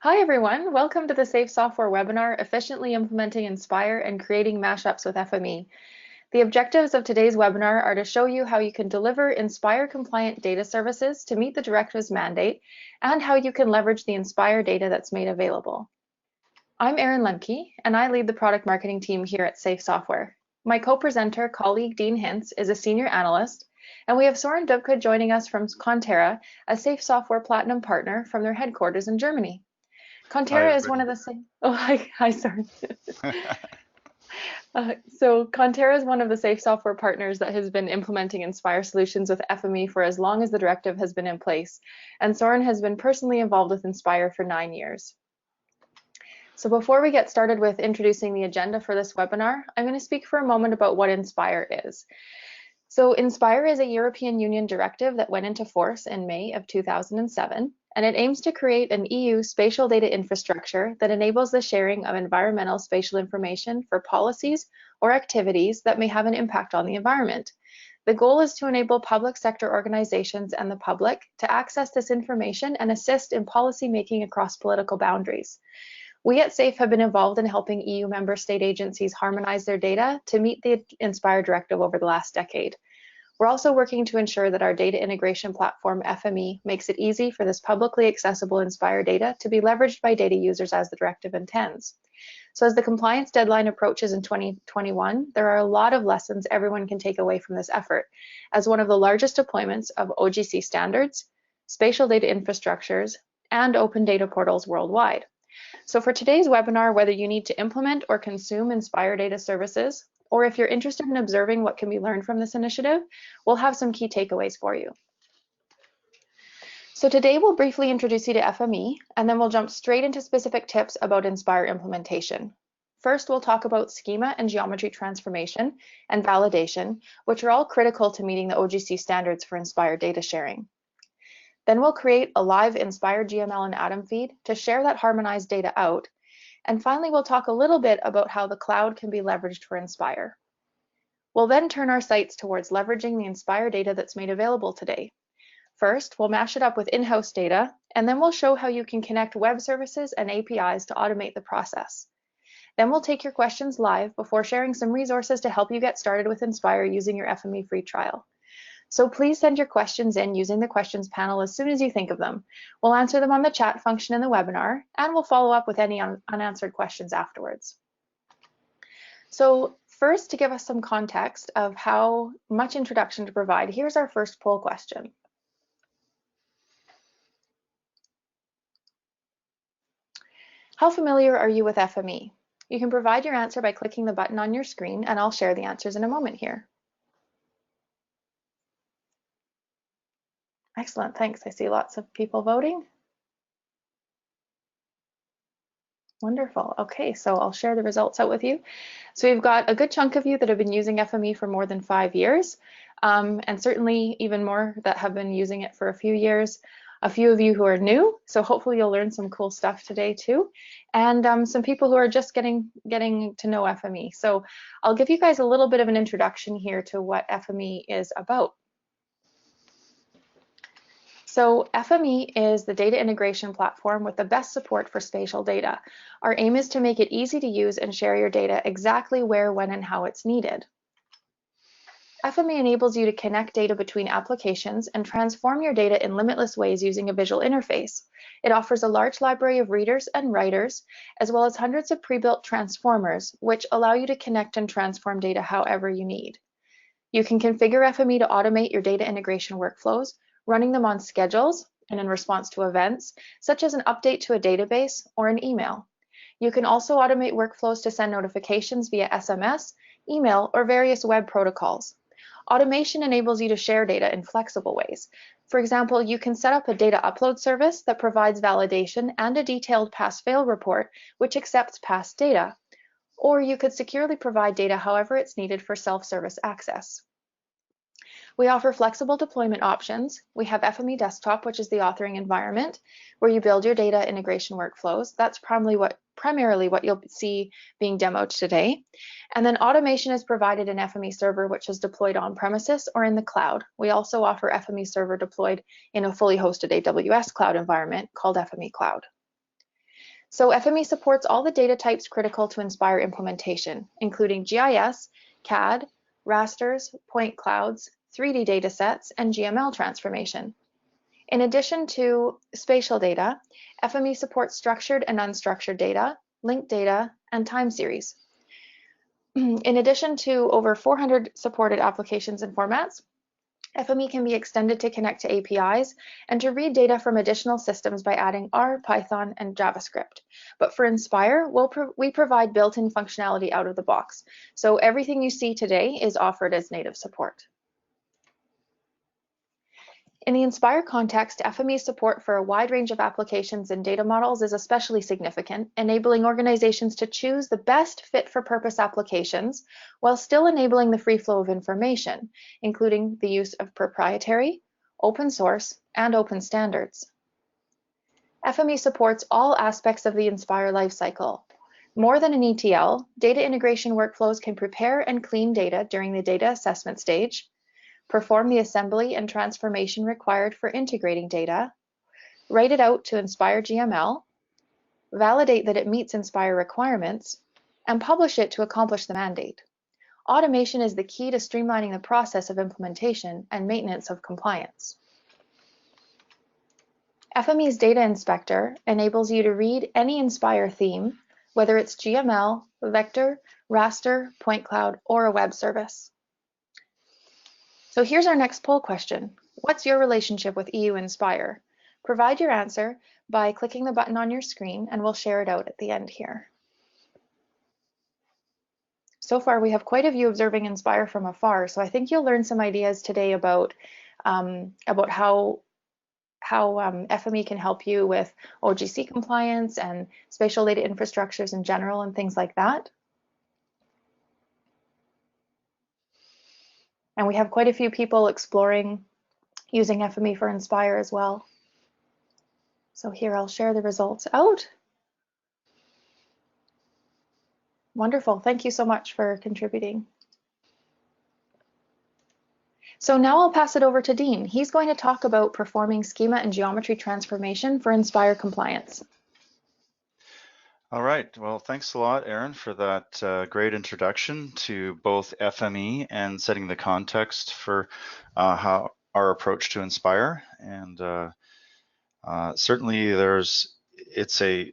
Hi everyone, welcome to the Safe Software webinar, Efficiently Implementing INSPIRE and Creating Mashups with FME. The objectives of today's webinar are to show you how you can deliver INSPIRE compliant data services to meet the directive's mandate and how you can leverage the INSPIRE data that's made available. I'm Erin Lemke and I lead the product marketing team here at Safe Software. My co-presenter, colleague Dean Hintz, is a senior analyst, and we have Soren Dubke joining us from Contera, a Safe Software Platinum partner from their headquarters in Germany. Contera is one of the hi, sorry. So Contera is one of the Safe Software partners that has been implementing INSPIRE solutions with FME for as long as the directive has been in place, and Soren has been personally involved with INSPIRE for 9 years. So before we get started with introducing the agenda for this webinar, I'm going to speak for a moment about what INSPIRE is. So INSPIRE is a European Union directive that went into force in May of 2007, and it aims to create an EU spatial data infrastructure that enables the sharing of environmental spatial information for policies or activities that may have an impact on the environment. The goal is to enable public sector organizations and the public to access this information and assist in policy making across political boundaries. We at SAFE have been involved in helping EU member state agencies harmonize their data to meet the INSPIRE directive over the last decade. We're also working to ensure that our data integration platform, FME, makes it easy for this publicly accessible INSPIRE data to be leveraged by data users as the directive intends. So as the compliance deadline approaches in 2021, there are a lot of lessons everyone can take away from this effort, as one of the largest deployments of OGC standards, spatial data infrastructures, and open data portals worldwide. So for today's webinar, whether you need to implement or consume INSPIRE data services, or if you're interested in observing what can be learned from this initiative, we'll have some key takeaways for you. So today we'll briefly introduce you to FME, and then we'll jump straight into specific tips about INSPIRE implementation. First, we'll talk about schema and geometry transformation and validation, which are all critical to meeting the OGC standards for INSPIRE data sharing. Then we'll create a live INSPIRE GML and ATOM feed to share that harmonized data out. And finally, we'll talk a little bit about how the cloud can be leveraged for INSPIRE. We'll then turn our sights towards leveraging the INSPIRE data that's made available today. First, we'll mash it up with in-house data, and then we'll show how you can connect web services and APIs to automate the process. Then we'll take your questions live before sharing some resources to help you get started with INSPIRE using your FME free trial. So please send your questions in using the questions panel as soon as you think of them. We'll answer them on the chat function in the webinar, and we'll follow up with any unanswered questions afterwards. So first, to give us some context of how much introduction to provide, here's our first poll question. How familiar are you with FME? You can provide your answer by clicking the button on your screen, and I'll share the answers in a moment here. Excellent, thanks. I see lots of people voting. Wonderful. Okay, so I'll share the results out with you. So we've got a good chunk of you that have been using FME for more than 5 years, and certainly even more that have been using it for a few years. A few of you who are new, so hopefully you'll learn some cool stuff today too, and some people who are just getting to know FME. So I'll give you guys a little bit of an introduction here to what FME is about. So FME is the data integration platform with the best support for spatial data. Our aim is to make it easy to use and share your data exactly where, when, and how it's needed. FME enables you to connect data between applications and transform your data in limitless ways using a visual interface. It offers a large library of readers and writers, as well as hundreds of pre-built transformers, which allow you to connect and transform data however you need. You can configure FME to automate your data integration workflows, running them on schedules and in response to events, such as an update to a database or an email. You can also automate workflows to send notifications via SMS, email, or various web protocols. Automation enables you to share data in flexible ways. For example, you can set up a data upload service that provides validation and a detailed pass-fail report, which accepts past data. Or you could securely provide data however it's needed for self-service access. We offer flexible deployment options. We have FME Desktop, which is the authoring environment, where you build your data integration workflows. That's primarily what you'll see being demoed today. And then automation is provided in FME Server, which is deployed on premises or in the cloud. We also offer FME Server deployed in a fully hosted AWS cloud environment called FME Cloud. So FME supports all the data types critical to INSPIRE implementation, including GIS, CAD, rasters, point clouds, 3D datasets, and GML transformation. In addition to spatial data, FME supports structured and unstructured data, linked data, and time series. In addition to over 400 supported applications and formats, FME can be extended to connect to APIs and to read data from additional systems by adding R, Python, and JavaScript. But for INSPIRE, we provide built-in functionality out of the box. So everything you see today is offered as native support. In the INSPIRE context, FME support for a wide range of applications and data models is especially significant, enabling organizations to choose the best fit-for-purpose applications while still enabling the free flow of information, including the use of proprietary, open source, and open standards. FME supports all aspects of the INSPIRE lifecycle. More than an ETL, data integration workflows can prepare and clean data during the data assessment stage, perform the assembly and transformation required for integrating data, write it out to INSPIRE GML, validate that it meets INSPIRE requirements, and publish it to accomplish the mandate. Automation is the key to streamlining the process of implementation and maintenance of compliance. FME's Data Inspector enables you to read any INSPIRE theme, whether it's GML, vector, raster, point cloud, or a web service. So here's our next poll question. What's your relationship with EU INSPIRE? Provide your answer by clicking the button on your screen, and we'll share it out at the end here. So far, we have quite a few observing INSPIRE from afar, so I think you'll learn some ideas today about how FME can help you with OGC compliance and spatial data infrastructures in general and things like that. And we have quite a few people exploring using FME for INSPIRE as well. So here I'll share the results out. Wonderful, thank you so much for contributing. So now I'll pass it over to Dean. He's going to talk about performing schema and geometry transformation for INSPIRE compliance. All right, well, thanks a lot, Erin, for that great introduction to both FME and setting the context for how our approach to INSPIRE. And certainly it's a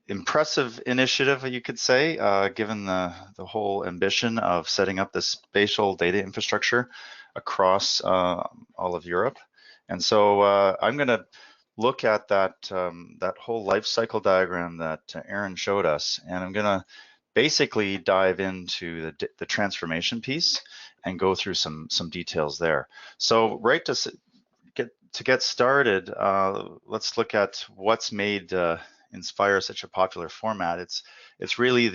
impressive initiative, you could say, given the whole ambition of setting up this spatial data infrastructure across all of Europe. And so I'm going to look at that whole life cycle diagram that Erin showed us, and I'm going to basically dive into the transformation piece and go through some details there. So to get started, let's look at what's made INSPIRE such a popular format. It's really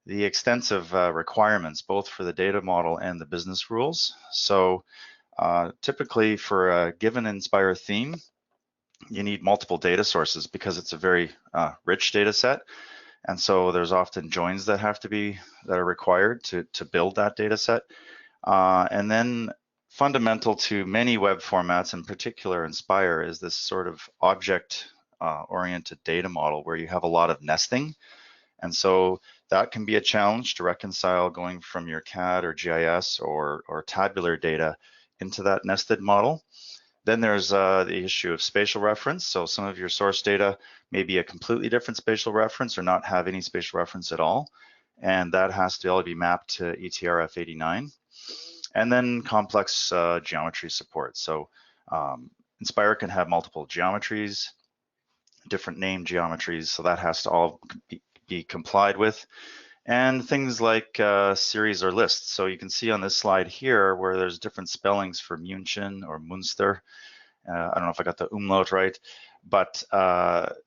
the extensive requirements, both for the data model and the business rules. So typically for a given INSPIRE theme, you need multiple data sources because it's a very rich data set. And so there's often joins that are required to build that data set. And then fundamental to many web formats, in particular INSPIRE, is this sort of object oriented data model where you have a lot of nesting. And so that can be a challenge to reconcile going from your CAD or GIS or tabular data into that nested model. Then there's the issue of spatial reference. So some of your source data may be a completely different spatial reference or not have any spatial reference at all. And that has to all be mapped to ETRF89. And then complex geometry support. So INSPIRE can have multiple geometries, different named geometries. So that has to all be complied with. And things like series or lists. So you can see on this slide here where there's different spellings for München or Münster. I don't know if I got the umlaut right, but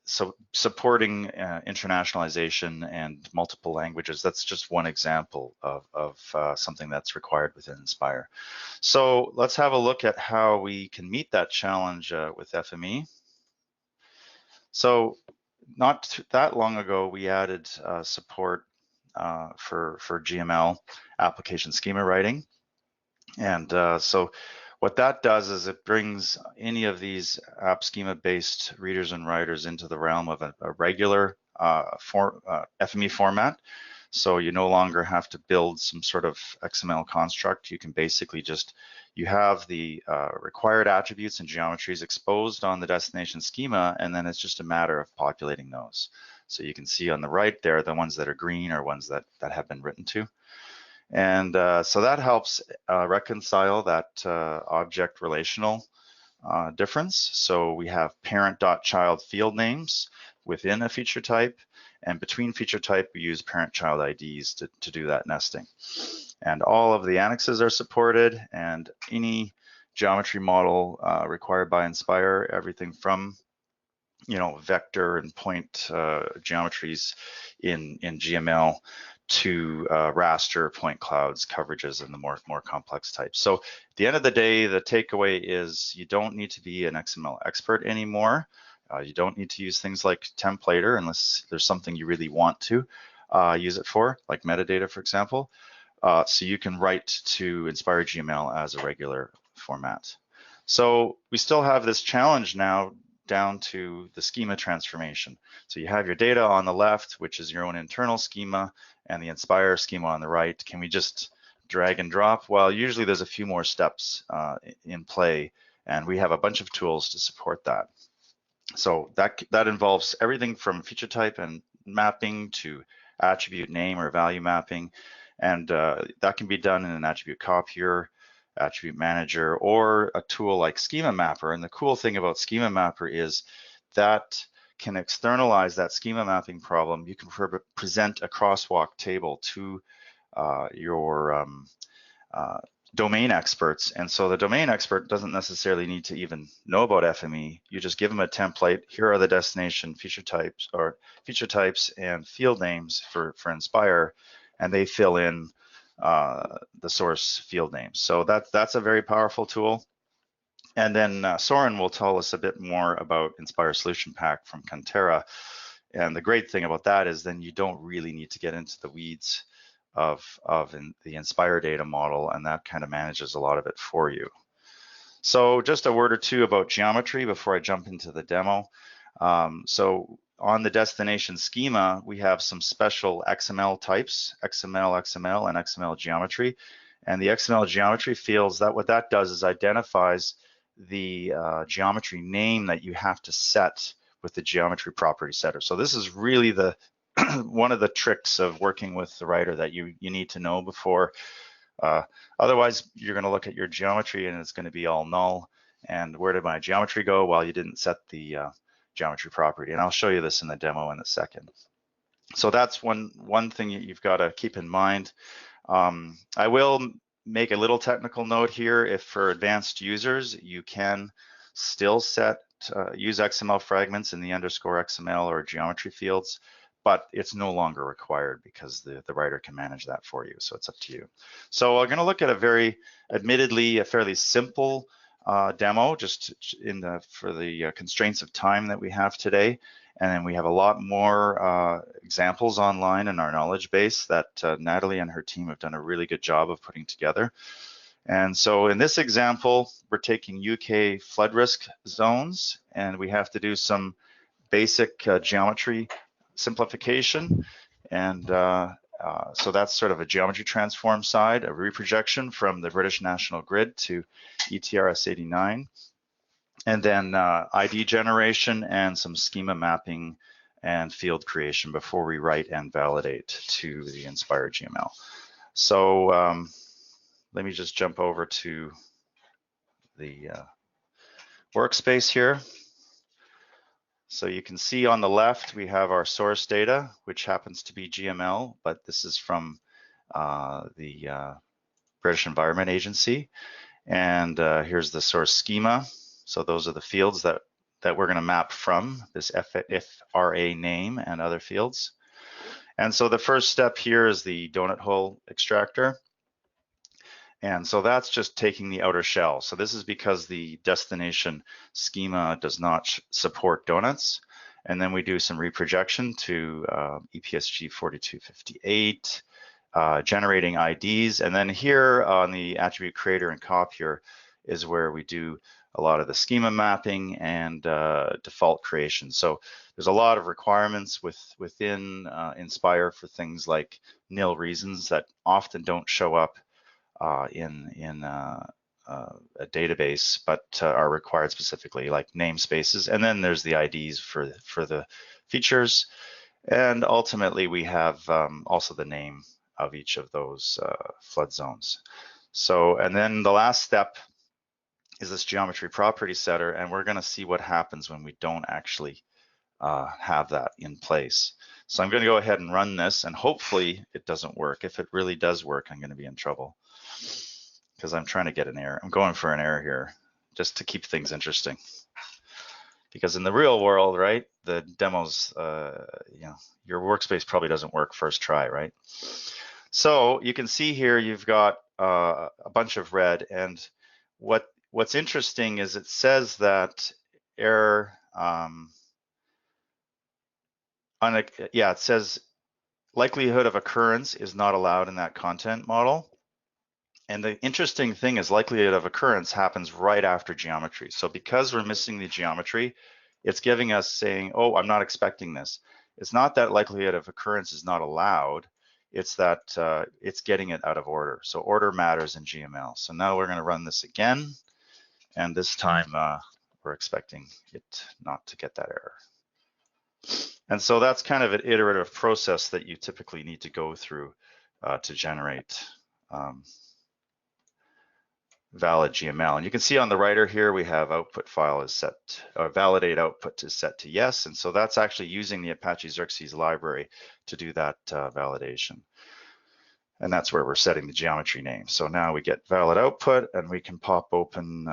so supporting internationalization and multiple languages, that's just one example of something that's required within INSPIRE. So let's have a look at how we can meet that challenge with FME. So not that long ago, we added support for GML application schema writing. And so What that does is it brings any of these app schema-based readers and writers into the realm of a regular FME format. So you no longer have to build some sort of XML construct. You can basically just, you have the required attributes and geometries exposed on the destination schema, and then it's just a matter of populating those. So you can see on the right there, the ones that are green are ones that have been written to. And so that helps reconcile that object relational difference. So we have parent.child field names within a feature type, and between feature type, we use parent-child IDs to do that nesting. And all of the annexes are supported, and any geometry model required by INSPIRE, everything from vector and point geometries in GML to raster, point clouds, coverages, and the more complex types. So at the end of the day, the takeaway is you don't need to be an XML expert anymore. You don't need to use things like templator unless there's something you really want to use it for, like metadata, for example. So you can write to INSPIRE GML as a regular format. So we still have this challenge now down to the schema transformation. So you have your data on the left, which is your own internal schema, and the INSPIRE schema on the right. Can we just drag and drop? Well, usually there's a few more steps in play, and we have a bunch of tools to support that. So that involves everything from feature type and mapping to attribute name or value mapping, and that can be done in an attribute copier, attribute manager, or a tool like Schema Mapper. And the cool thing about Schema Mapper is that can externalize that schema mapping problem. You can present a crosswalk table to your domain experts. And so the domain expert doesn't necessarily need to even know about FME. You just give them a template. Here are the destination feature types and field names for INSPIRE, and they fill in the source field names. So that's a very powerful tool. And then Soren will tell us a bit more about INSPIRE Solution Pack from Cantera. And the great thing about that is then you don't really need to get into the weeds of the INSPIRE data model, and that kind of manages a lot of it for you. So just a word or two about geometry before I jump into the demo. So on the destination schema, we have some special XML types, XML, XML, and XML geometry. And the XML geometry fields, what that does is identifies the geometry name that you have to set with the geometry property setter. So this is really the one of the tricks of working with the writer that you need to know before. Otherwise, you're going to look at your geometry and it's going to be all null. And where did my geometry go? Well, you didn't set the geometry property. And I'll show you this in the demo in a second. So that's one thing you've got to keep in mind. I will make a little technical note here. If for advanced users, you can still use XML fragments in the _XML or geometry fields, but it's no longer required because the writer can manage that for you. So it's up to you. So I'm going to look at admittedly, a fairly simple demo, just for the constraints of time that we have today. And then we have a lot more examples online in our knowledge base that Natalie and her team have done a really good job of putting together. And so in this example, we're taking UK flood risk zones, and we have to do some basic geometry simplification. And so that's sort of a geometry transform side, a reprojection from the British National Grid to ETRS 89. And then ID generation and some schema mapping and field creation before we write and validate to the INSPIRE GML. So let me just jump over to the workspace here. So you can see on the left, we have our source data, which happens to be GML, but this is from the British Environment Agency. And here's the source schema. So those are the fields that we're going to map from, this FRA name and other fields. And so the first step here is the donut hole extractor. And so that's just taking the outer shell. So this is because the destination schema does not support donuts. And then we do some reprojection to EPSG 4258, generating IDs. And then here on the attribute creator and copier, is where we do a lot of the schema mapping and default creation. So there's a lot of requirements within INSPIRE for things like nil reasons that often don't show up in a database, but are required specifically, like namespaces. And then there's the IDs for the features. And ultimately, we have also the name of each of those flood zones. So, and then the last step is this geometry property setter, and we're going to see what happens when we don't actually have that in place. So I'm going to go ahead and run this, and hopefully it doesn't work. If it really does work, I'm going to be in trouble because I'm trying to get an error. I'm going for an error here just to keep things interesting. Because in the real world, right, the demos, you know, your workspace probably doesn't work first try, right? So you can see here you've got a bunch of red, and what's interesting is it says that error, it says likelihood of occurrence is not allowed in that content model. And the interesting thing is likelihood of occurrence happens right after geometry. So because we're missing the geometry, it's giving us saying, oh, I'm not expecting this. It's not that likelihood of occurrence is not allowed. It's that it's getting it out of order. So order matters in GML. So now we're going to run this again. And this time we're expecting it not to get that error. And so that's kind of an iterative process that you typically need to go through to generate valid GML. And you can see on the writer here, we have output file is set, validate output is set to yes. And so that's actually using the Apache Xerxes library to do that validation. And that's where we're setting the geometry name. So now we get valid output, and we can pop open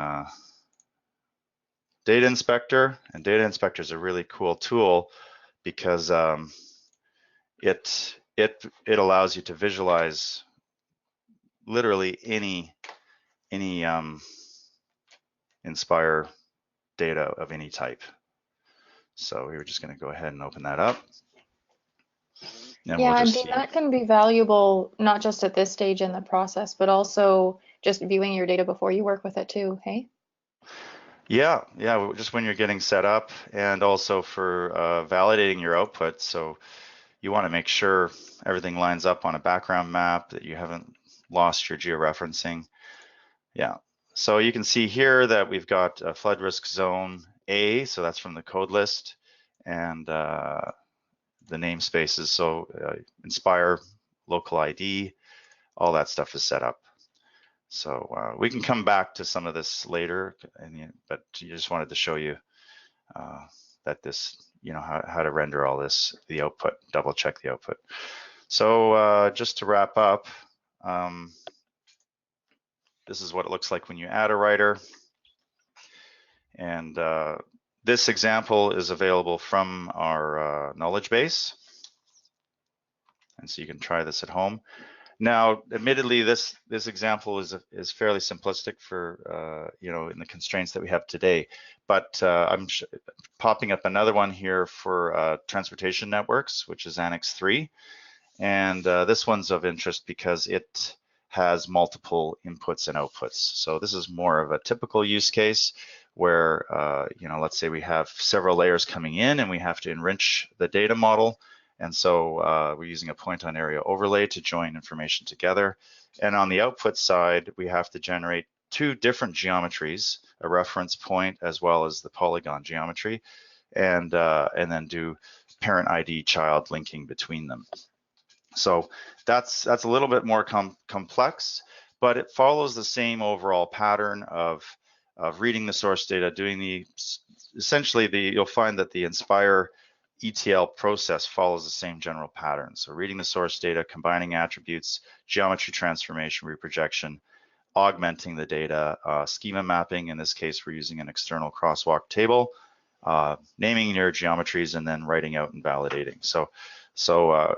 Data Inspector. And Data Inspector is a really cool tool because it allows you to visualize literally any INSPIRE data of any type. So we were just going to go ahead and open that up. And Yeah, we'll and just Dean, see. that can be valuable not just at this stage in the process, but also just viewing your data before you work with it too, hey? Yeah, just when you're getting set up, and also for validating your output. So you want to make sure everything lines up on a background map, that you haven't lost your georeferencing. Yeah, so you can see here that we've got a flood risk zone A, so that's from the code list, and the namespaces, so INSPIRE, local ID, all that stuff is set up. So we can come back to some of this later, but you just wanted to show you that this, you know, how to render all this, the output, double check the output. So just to wrap up, this is what it looks like when you add a writer. And this example is available from our knowledge base. And so you can try this at home. Now, admittedly, this example is fairly simplistic for, you know, in the constraints that we have today. But I'm popping up another one here for transportation networks, which is Annex 3. And this one's of interest because it has multiple inputs and outputs. So this is more of a typical use case where, you know, let's say we have several layers coming in and we have to enrich the data model. And so we're using a point on area overlay to join information together. And on the output side, we have to generate two different geometries, a reference point as well as the polygon geometry, and then do parent ID child linking between them. So that's a little bit more complex, but it follows the same overall pattern of reading the source data, doing essentially you'll find that the INSPIRE ETL process follows the same general pattern. So reading the source data, combining attributes, geometry transformation, reprojection, augmenting the data, schema mapping. In this case, we're using an external crosswalk table, naming your geometries, and then writing out and validating. So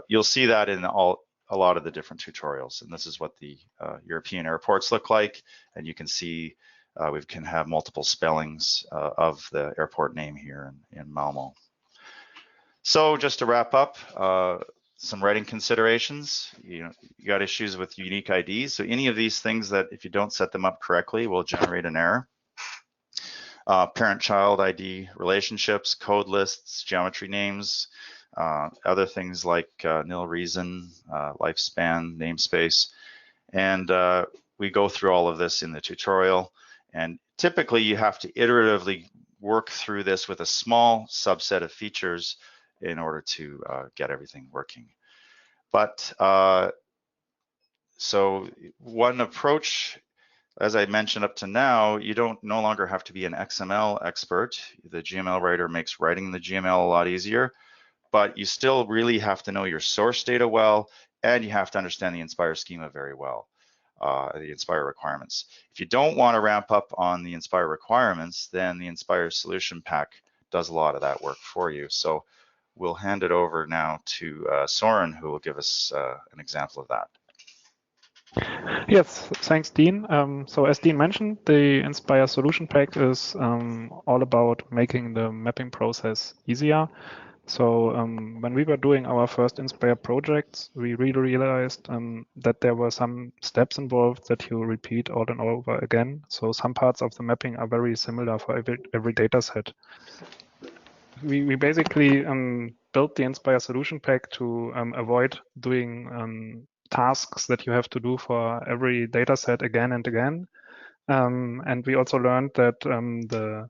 you'll see that in a lot of the different tutorials. And this is what the European airports look like. And you can see we can have multiple spellings of the airport name here in Malmo. So just to wrap up, some writing considerations. You got issues with unique IDs. So any of these things that if you don't set them up correctly will generate an error. Parent-child ID relationships, code lists, geometry names, other things like nil reason, lifespan, namespace. And we go through all of this in the tutorial. And typically you have to iteratively work through this with a small subset of features in order to get everything working. But so one approach, as I mentioned up to now, you no longer have to be an XML expert. The GML writer makes writing the GML a lot easier, but you still really have to know your source data well, and you have to understand the INSPIRE schema very well, the INSPIRE requirements. If you don't want to ramp up on the INSPIRE requirements, then the INSPIRE solution pack does a lot of that work for you. So we'll hand it over now to Soren, who will give us an example of that. Yes, thanks, Dean. So as Dean mentioned, the INSPIRE solution pack is all about making the mapping process easier. So when we were doing our first INSPIRE projects, we really realized that there were some steps involved that you repeat all and over again. So some parts of the mapping are very similar for every data set. We basically built the INSPIRE solution pack to avoid doing tasks that you have to do for every data set again and again. And we also learned that the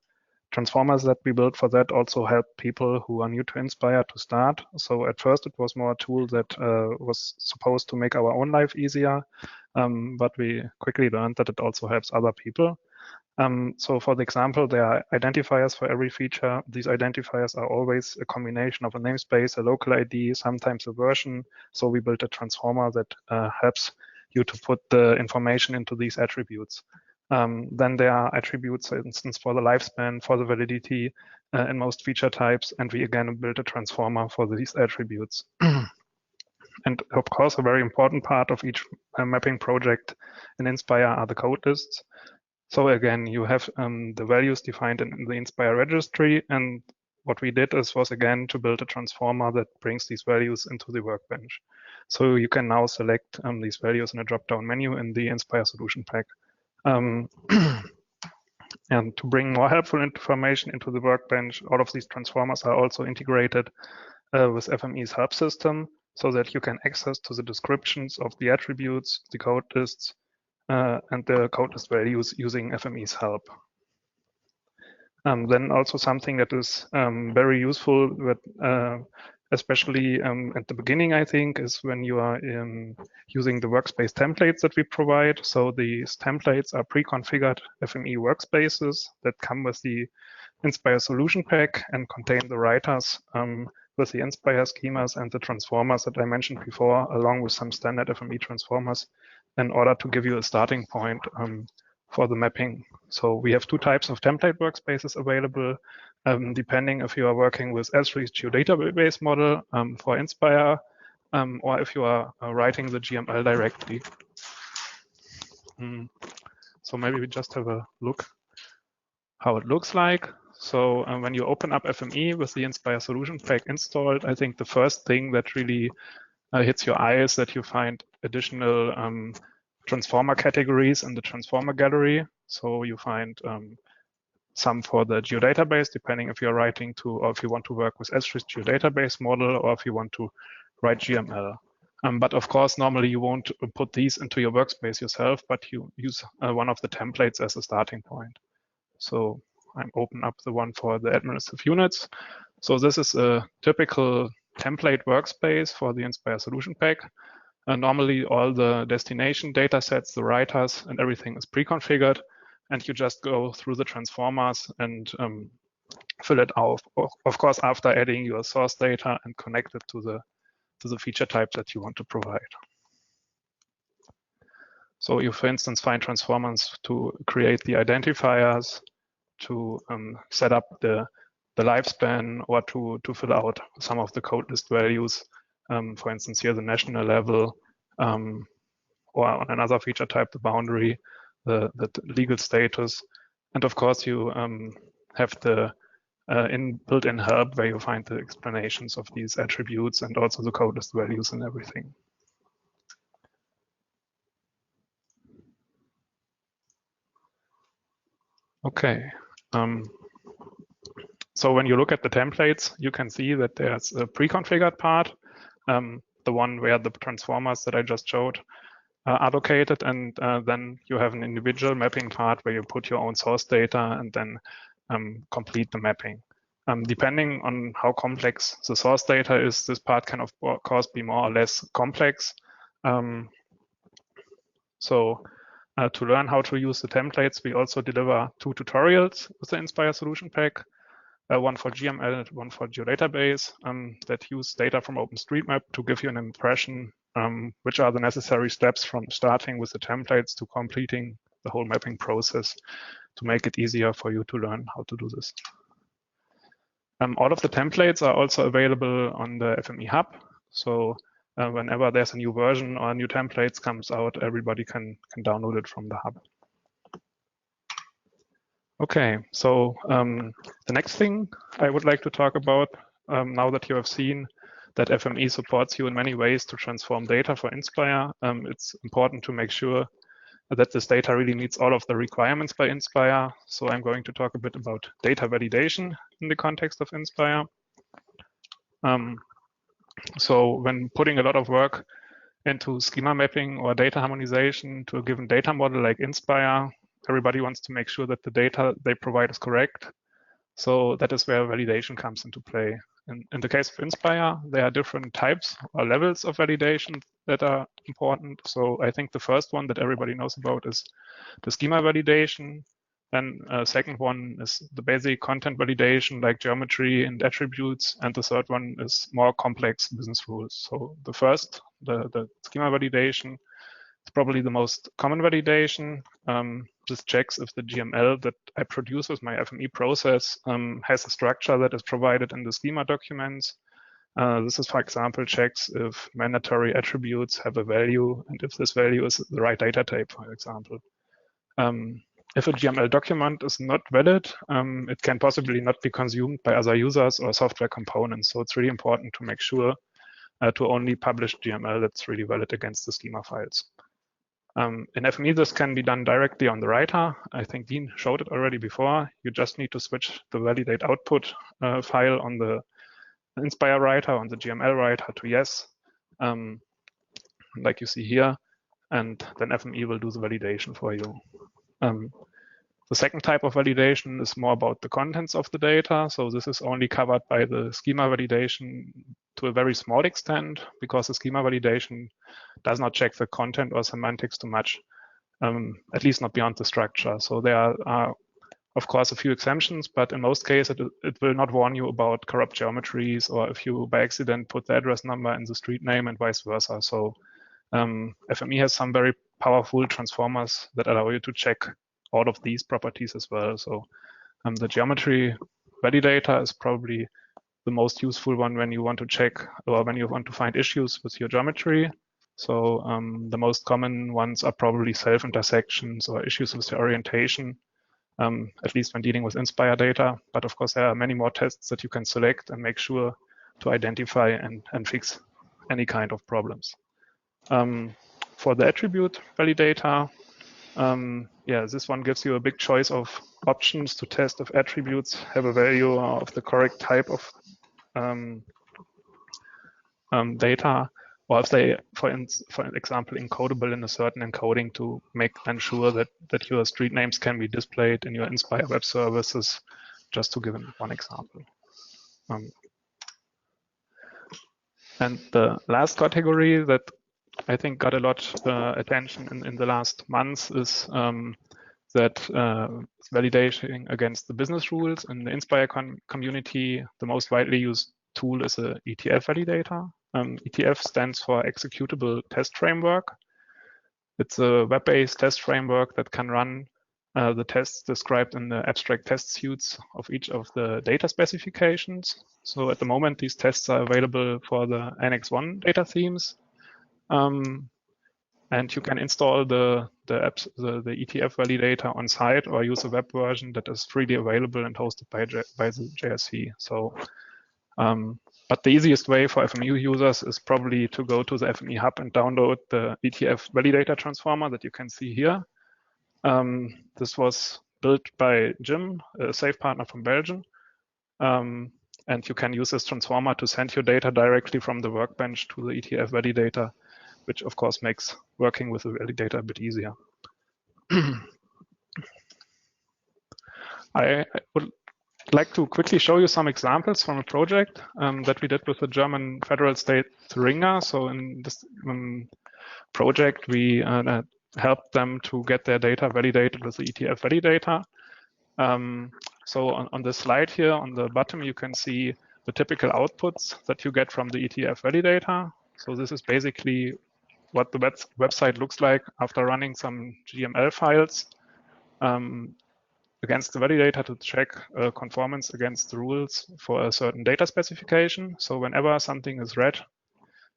transformers that we built for that also help people who are new to INSPIRE to start. So at first it was more a tool that was supposed to make our own life easier, but we quickly learned that it also helps other people. So for the example, there are identifiers for every feature. These identifiers are always a combination of a namespace, a local ID, sometimes a version. So we built a transformer that helps you to put the information into these attributes. Then there are attributes, for instance, for the lifespan, for the validity in most feature types. And we again built a transformer for these attributes. And of course, a very important part of each mapping project in INSPIRE are the code lists. So again, you have the values defined in the INSPIRE registry. And what we did was again to build a transformer that brings these values into the workbench. So you can now select these values in a drop-down menu in the INSPIRE solution pack. And to bring more helpful information into the workbench, all of these transformers are also integrated with FME's help system so that you can access to the descriptions of the attributes, the code lists, and the code list values using FME's help. Then also something that is very useful, but especially at the beginning, I think, is when you are using the workspace templates that we provide. So these templates are pre-configured FME workspaces that come with the INSPIRE solution pack and contain the writers with the INSPIRE schemas and the transformers that I mentioned before, along with some standard FME transformers, in order to give you a starting point for the mapping. So we have two types of template workspaces available, depending if you are working with S3's geodatabase model for INSPIRE, or if you are writing the GML directly. So maybe we just have a look how it looks like. So when you open up FME with the INSPIRE solution pack installed, I think the first thing that really hits your eye is that you find additional transformer categories in the transformer gallery. So you find some for the geodatabase, depending if you're writing to, or if you want to work with S3's geodatabase model, or if you want to write GML. But of course, normally you won't put these into your workspace yourself, but you use one of the templates as a starting point. So I'm open up the one for the administrative units. So this is a typical template workspace for the INSPIRE solution pack. Normally all the destination data sets, the writers, and everything is pre-configured, and you just go through the transformers and fill it out, of course, after adding your source data and connect it to the feature type that you want to provide. So you, for instance, find transformers to create the identifiers, to set up the lifespan, or to fill out some of the code list values. For instance, here the national level, or on another feature type, the boundary, the legal status. And of course, you have the built-in help where you find the explanations of these attributes and also the code list values and everything. Okay. So when you look at the templates, you can see that there's a pre-configured part, the one where the transformers that I just showed are located, and then you have an individual mapping part where you put your own source data and then complete the mapping. Depending on how complex the source data is, this part can of course be more or less complex. To learn how to use the templates, we also deliver 2 tutorials with the INSPIRE solution pack, one for GML, one for geodatabase, that use data from OpenStreetMap to give you an impression which are the necessary steps from starting with the templates to completing the whole mapping process to make it easier for you to learn how to do this. All of the templates are also available on the FME Hub. So whenever there's a new version or new templates comes out, everybody can download it from the Hub. Okay, so the next thing I would like to talk about, now that you have seen that FME supports you in many ways to transform data for INSPIRE, it's important to make sure that this data really meets all of the requirements by INSPIRE. So I'm going to talk a bit about data validation in the context of INSPIRE. So when putting a lot of work into schema mapping or data harmonization to a given data model like INSPIRE, everybody wants to make sure that the data they provide is correct. So that is where validation comes into play. In the case of INSPIRE, there are different types or levels of validation that are important. So I think the first one that everybody knows about is the schema validation. Then second one is the basic content validation like geometry and attributes. And the third one is more complex business rules. So the first, the schema validation, is probably the most common validation. This checks if the GML that I produce with my FME process has a structure that is provided in the schema documents. This is, for example, checks if mandatory attributes have a value and if this value is the right data type, for example. If a GML document is not valid, it can possibly not be consumed by other users or software components. So it's really important to make sure to only publish GML that's really valid against the schema files. In FME, this can be done directly on the writer. I think Dean showed it already before. You just need to switch the validate output file on the INSPIRE writer, on the GML writer to yes, like you see here, and then FME will do the validation for you. The second type of validation is more about the contents of the data. So this is only covered by the schema validation to a very small extent, because the schema validation does not check the content or semantics too much, at least not beyond the structure. So there are, of course, a few exemptions, but in most cases, it will not warn you about corrupt geometries or if you by accident put the address number in the street name and vice versa. So FME has some very powerful transformers that allow you to check all of these properties as well. So the geometry validator is probably the most useful one when you want to check or when you want to find issues with your geometry. So the most common ones are probably self-intersections or issues with the orientation, at least when dealing with INSPIRE data. But of course, there are many more tests that you can select and make sure to identify and fix any kind of problems. For the attribute validator, this one gives you a big choice of options to test if attributes have a value of the correct type of data, or if they, for example, encodable in a certain encoding to make then sure that your street names can be displayed in your INSPIRE web services, just to give one example. And the last category that I think got a lot attention in the last months is that validation against the business rules. In the INSPIRE community, the most widely used tool is a ETF validator. ETF stands for Executable Test Framework. It's a web-based test framework that can run the tests described in the abstract test suites of each of the data specifications. So at the moment, these tests are available for the Annex 1 data themes. And And you can install the ETF validator on site or use a web version that is freely available and hosted by the JSC. So, but the easiest way for FME users is probably to go to the FME hub and download the ETF validator transformer that you can see here. This was built by Jim, a SAFE partner from Belgium. And you can use this transformer to send your data directly from the workbench to the ETF validator, which of course makes working with the validator a bit easier. I would like to quickly show you some examples from a project that we did with the German federal state Thuringia. So in this project, we helped them to get their data validated with the ETF validator. So on the slide here on the bottom, you can see the typical outputs that you get from the ETF validator. So this is basically what the website looks like after running some GML files against the validator to check conformance against the rules for a certain data specification. So whenever something is red,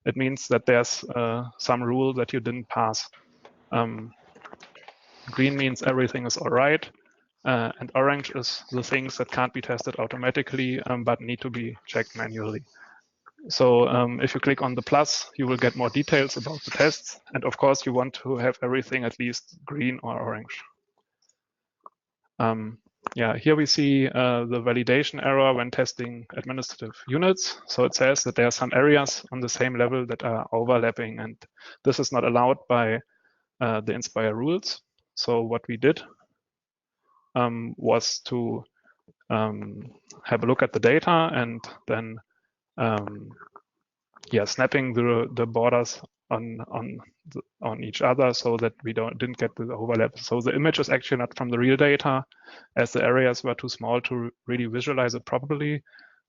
it means that there's some rule that you didn't pass. Green means everything is all right. And orange is the things that can't be tested automatically, but need to be checked manually. So if you click on the plus, you will get more details about the tests. And of course, you want to have everything at least green or orange. Yeah, here we see the validation error when testing administrative units. So it says that there are some areas on the same level that are overlapping, and this is not allowed by the INSPIRE rules. So what we did was to have a look at the data and then snapping the borders on each other so that we didn't get the overlap. So the image is actually not from the real data, as the areas were too small to really visualize it properly.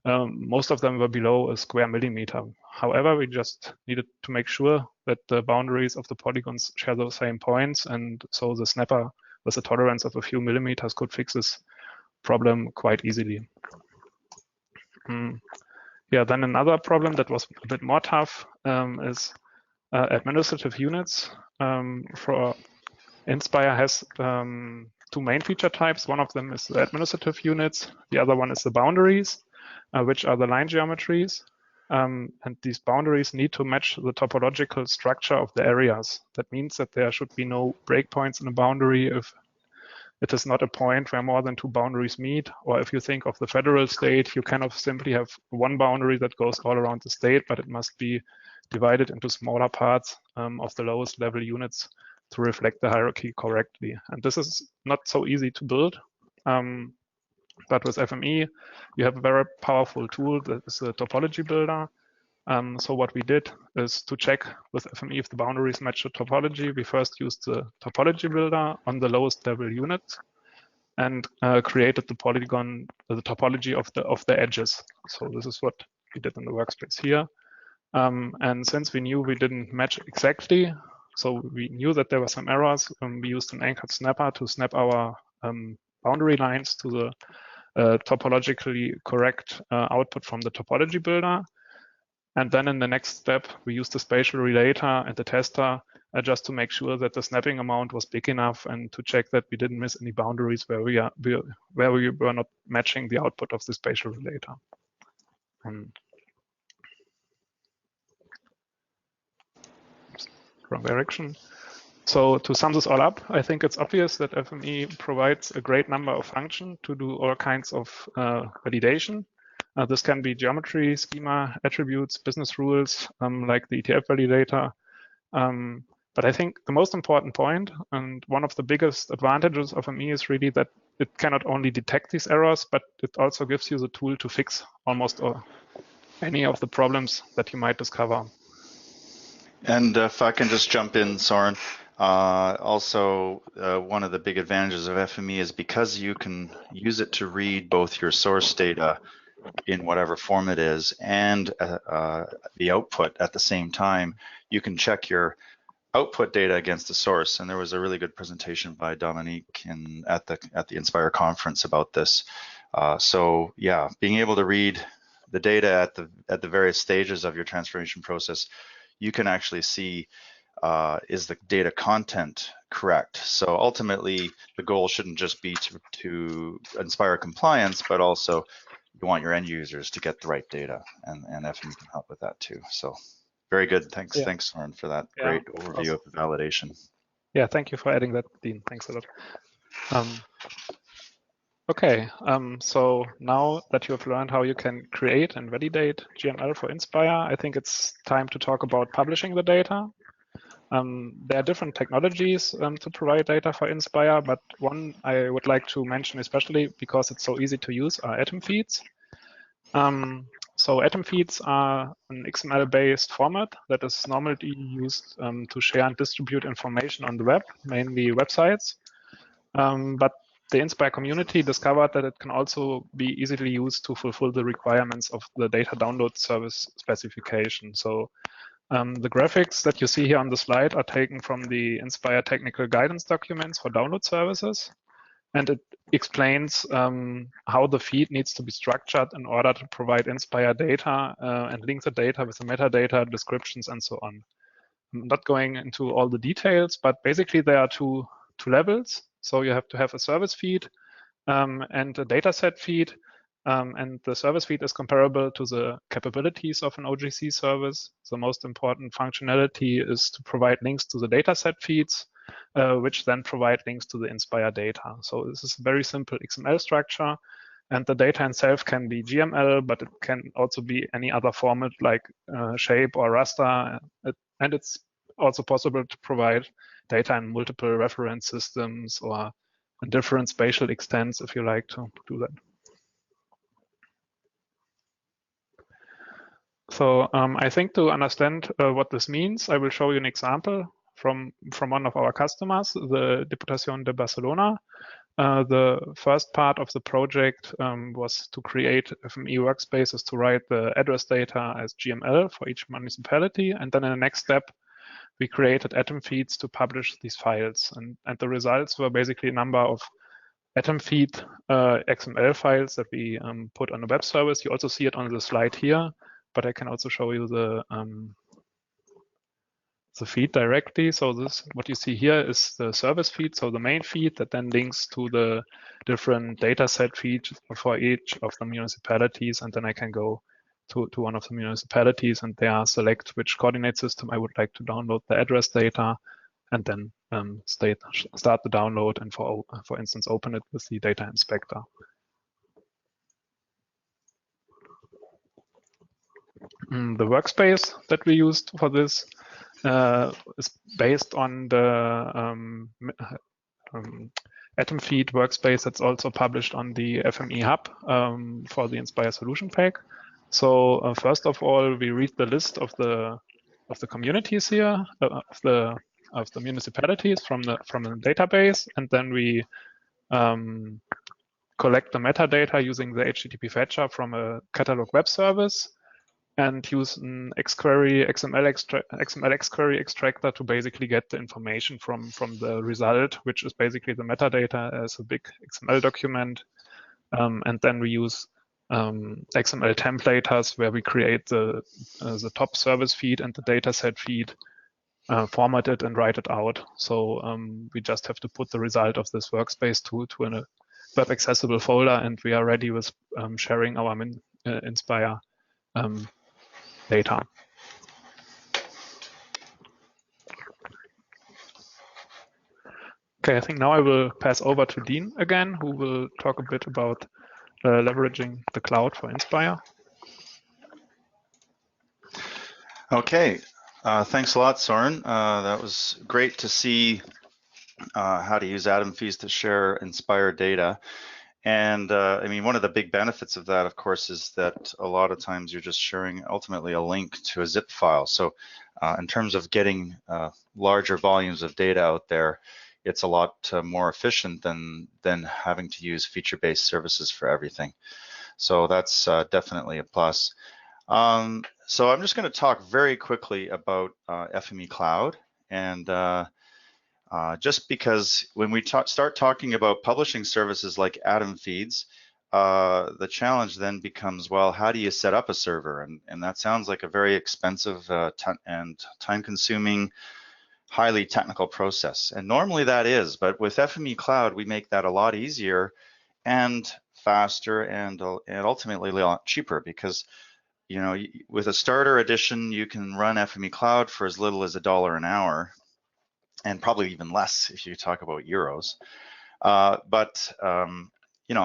Most of them were below a square millimeter. However, we just needed to make sure that the boundaries of the polygons share the same points, and so the snapper with a tolerance of a few millimeters could fix this problem quite easily. Yeah, then another problem that was a bit more tough is administrative units. For INSPIRE has two main feature types. One of them is the administrative units. The other one is the boundaries, which are the line geometries. And these boundaries need to match the topological structure of the areas. That means that there should be no breakpoints in a boundary if it is not a point where more than two boundaries meet. Or if you think of the federal state, you cannot simply have one boundary that goes all around the state, but it must be divided into smaller parts of the lowest level units to reflect the hierarchy correctly. And this is not so easy to build. But with FME, you have a very powerful tool that is a topology builder. So what we did is to check with FME if the boundaries match the topology. We first used the topology builder on the lowest level units and created the polygon, the topology of the edges. So this is what we did in the workspace here. And since we knew we didn't match exactly, so we knew that there were some errors, we used an anchored snapper to snap our boundary lines to the topologically correct output from the topology builder. And then in the next step, we used the spatial relator and the tester just to make sure that the snapping amount was big enough and to check that we didn't miss any boundaries where we were not matching the output of the spatial relator. Wrong direction. So to sum this all up, I think it's obvious that FME provides a great number of functions to do all kinds of validation. This can be geometry, schema, attributes, business rules, like the ETF validator. But I think the most important point, and one of the biggest advantages of FME, is really that it cannot only detect these errors, but it also gives you the tool to fix almost any of the problems that you might discover. And if I can just jump in, Soren, also one of the big advantages of FME is because you can use it to read both your source data in whatever form it is and the output at the same time, you can check your output data against the source. And there was a really good presentation by Dominique at the INSPIRE conference about this. So yeah, being able to read the data at the various stages of your transformation process, you can actually see is the data content correct? So ultimately, the goal shouldn't just be to inspire compliance, but also you want your end users to get the right data, and FME can help with that too. So very good. Thanks, Yeah. thanks, Soren, for that great overview of the validation. Yeah, thank you for adding that, Dean. Thanks a lot. Okay, so now that you have learned how you can create and validate GML for INSPIRE, I think it's time to talk about publishing the data. There are different technologies to provide data for INSPIRE, but one I would like to mention especially because it's so easy to use are atom feeds. So atom feeds are an XML-based format that is normally used to share and distribute information on the web, mainly websites. But the INSPIRE community discovered that it can also be easily used to fulfill the requirements of the data download service specification. So the graphics that you see here on the slide are taken from the INSPIRE technical guidance documents for download services. And it explains how the feed needs to be structured in order to provide INSPIRE data and link the data with the metadata, descriptions, and so on. I'm not going into all the details, but basically there are two levels. So you have to have a service feed and a dataset feed. And the service feed is comparable to the capabilities of an OGC service. The most important functionality is to provide links to the dataset feeds, which then provide links to the INSPIRE data. So this is a very simple XML structure. And the data itself can be GML, but it can also be any other format like shape or raster. And it's also possible to provide data in multiple reference systems or different spatial extents if you like to do that. So I think to understand what this means, I will show you an example from one of our customers, the Diputació de Barcelona. The first part of the project was to create FME workspaces to write the address data as GML for each municipality. And then in the next step, we created atom feeds to publish these files. And the results were basically a number of atom feed XML files that we put on a web service. You also see it on the slide here, but I can also show you the feed directly. So this, what you see here is the service feed, so the main feed that then links to the different dataset feeds for each of the municipalities, and then I can go to one of the municipalities and there select which coordinate system I would like to download the address data, and then start the download and for instance open it with the data inspector. The workspace that we used for this is based on the atom feed workspace that's also published on the FME hub for the INSPIRE solution pack. So first of all, we read the list of the communities here, of the municipalities from the database, and then we collect the metadata using the HTTP fetcher from a catalog web service, and use an XML XQuery extractor to basically get the information from the result, which is basically the metadata as a big XML document. And then we use XML templators where we create the top service feed and the dataset feed, format it and write it out. So we just have to put the result of this workspace to a web accessible folder, and we are ready with sharing our INSPIRE data. Okay, I think now I will pass over to Dean again, who will talk a bit about leveraging the cloud for INSPIRE. Okay, thanks a lot, Soren. That was great to see how to use atom feeds to share INSPIRE data. And I mean, one of the big benefits of that, of course, is that a lot of times you're just sharing ultimately a link to a zip file. So in terms of getting larger volumes of data out there, it's a lot more efficient than having to use feature-based services for everything. So that's definitely a plus. So I'm just going to talk very quickly about FME Cloud. And just because when we start talking about publishing services like atom feeds, the challenge then becomes, well, how do you set up a server? And that sounds like a very expensive and time-consuming highly technical process. And normally that is, but with FME Cloud, we make that a lot easier and faster and ultimately a lot cheaper, because with a starter edition, you can run FME Cloud for as little as $1 an hour, and probably even less if you talk about euros.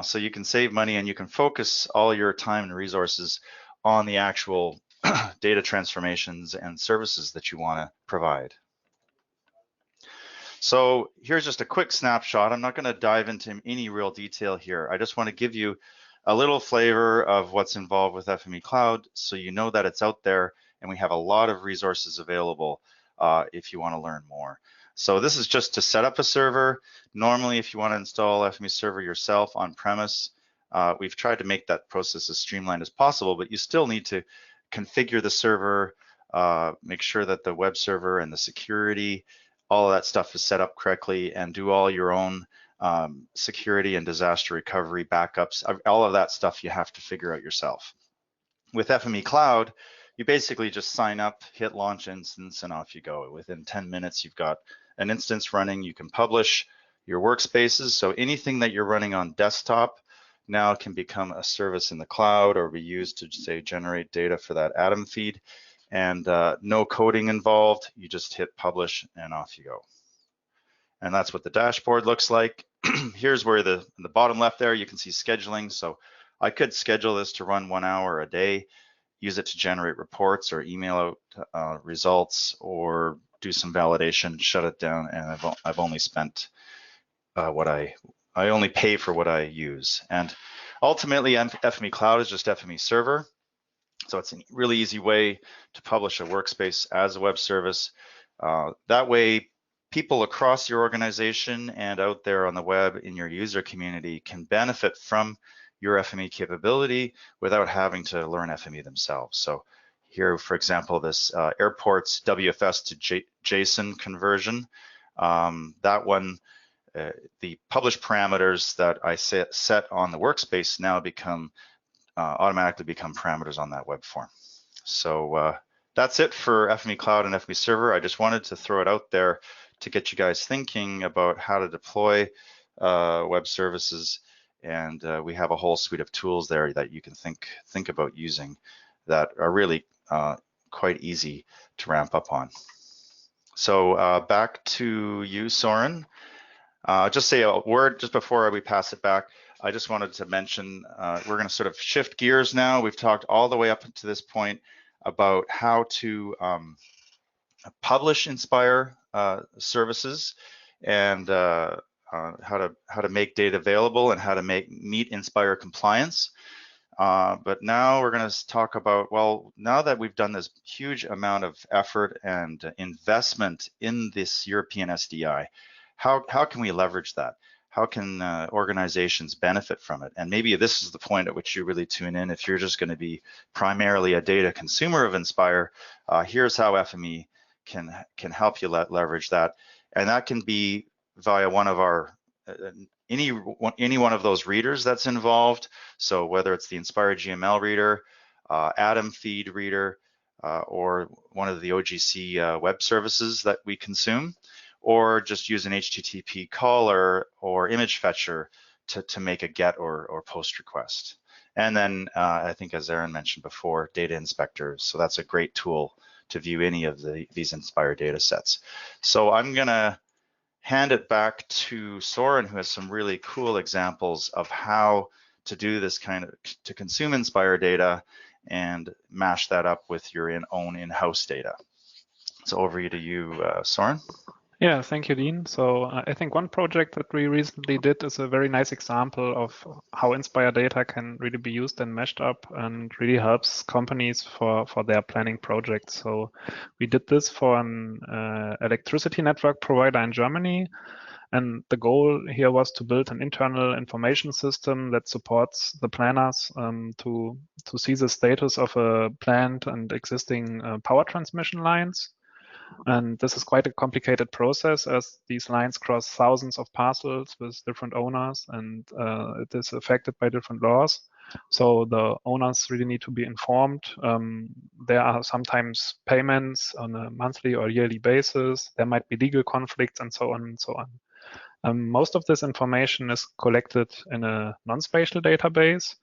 So you can save money and you can focus all your time and resources on the actual data transformations and services that you want to provide. So here's just a quick snapshot. I'm not going to dive into any real detail here. I just want to give you a little flavor of what's involved with FME Cloud, so you know that it's out there, and we have a lot of resources available if you want to learn more. So this is just to set up a server. Normally, if you want to install FME server yourself on premise, we've tried to make that process as streamlined as possible, but you still need to configure the server, make sure that the web server and the security, all of that stuff is set up correctly, and do all your own security and disaster recovery backups. All of that stuff you have to figure out yourself. With FME Cloud, you basically just sign up, hit launch instance, and off you go. Within 10 minutes, you've got an instance running. You can publish your workspaces. So anything that you're running on desktop now can become a service in the cloud, or be used to, say, generate data for that ATOM feed. And no coding involved. You just hit publish and off you go. And that's what the dashboard looks like. Here's where in the bottom left there, you can see scheduling. So I could schedule this to run 1 hour a day, use it to generate reports or email out results, or do some validation, shut it down, and I've only spent what I only pay for what I use. And ultimately, FME Cloud is just FME server. So it's a really easy way to publish a workspace as a web service. That way, people across your organization and out there on the web in your user community can benefit from your FME capability without having to learn FME themselves. So here, for example, this airport's WFS to JSON conversion, that one, the published parameters that I set on the workspace now automatically become parameters on that web form. So that's it for FME Cloud and FME Server. I just wanted to throw it out there to get you guys thinking about how to deploy web services, and we have a whole suite of tools there that you can think about using that are really quite easy to ramp up on. So back to you, Soren. Just say a word just before we pass it back. I just wanted to mention we're going to sort of shift gears now. We've talked all the way up to this point about how to publish INSPIRE services, and how to make data available, and how to meet INSPIRE compliance. But now we're going to talk about, well, now that we've done this huge amount of effort and investment in this European SDI, how can we leverage that? How can organizations benefit from it? And maybe this is the point at which you really tune in. If you're just going to be primarily a data consumer of INSPIRE, here's how FME can help you leverage that. And that can be via one of our, any one of those readers that's involved. So whether it's the INSPIRE GML reader, ATOM feed reader, or one of the OGC web services that we consume, or just use an HTTP caller or image fetcher to make a GET or POST request. And then I think, as Aaron mentioned before, data inspectors. So that's a great tool to view any of these INSPIRE data sets. So I'm gonna hand it back to Soren, who has some really cool examples of how to do this to consume INSPIRE data and mash that up with your own in-house data. So over to you, Soren. Yeah, thank you, Dean. So I think one project that we recently did is a very nice example of how INSPIRE data can really be used and meshed up, and really helps companies for their planning projects. So we did this for an electricity network provider in Germany. And the goal here was to build an internal information system that supports the planners to see the status of a planned and existing power transmission lines. And this is quite a complicated process, as these lines cross thousands of parcels with different owners, and it is affected by different laws. So the owners really need to be informed. There are sometimes payments on a monthly or yearly basis. There might be legal conflicts and so on and so on. Most of this information is collected in a non-spatial database.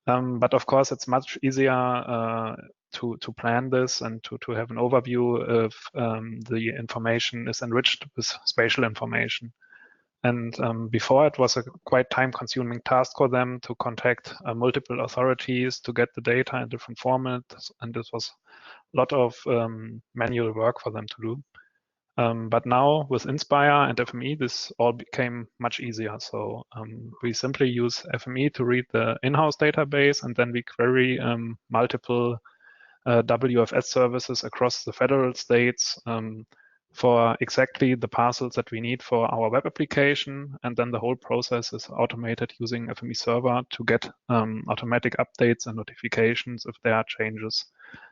But of course, it's much easier to plan this and to have an overview if the information is enriched with spatial information. And before, it was a quite time-consuming task for them to contact multiple authorities to get the data in different formats, and this was a lot of manual work for them to do. But now with INSPIRE and FME, this all became much easier. So we simply use FME to read the in-house database, and then we query multiple WFS services across the federal states for exactly the parcels that we need for our web application. And then the whole process is automated using FME server to get automatic updates and notifications if there are changes.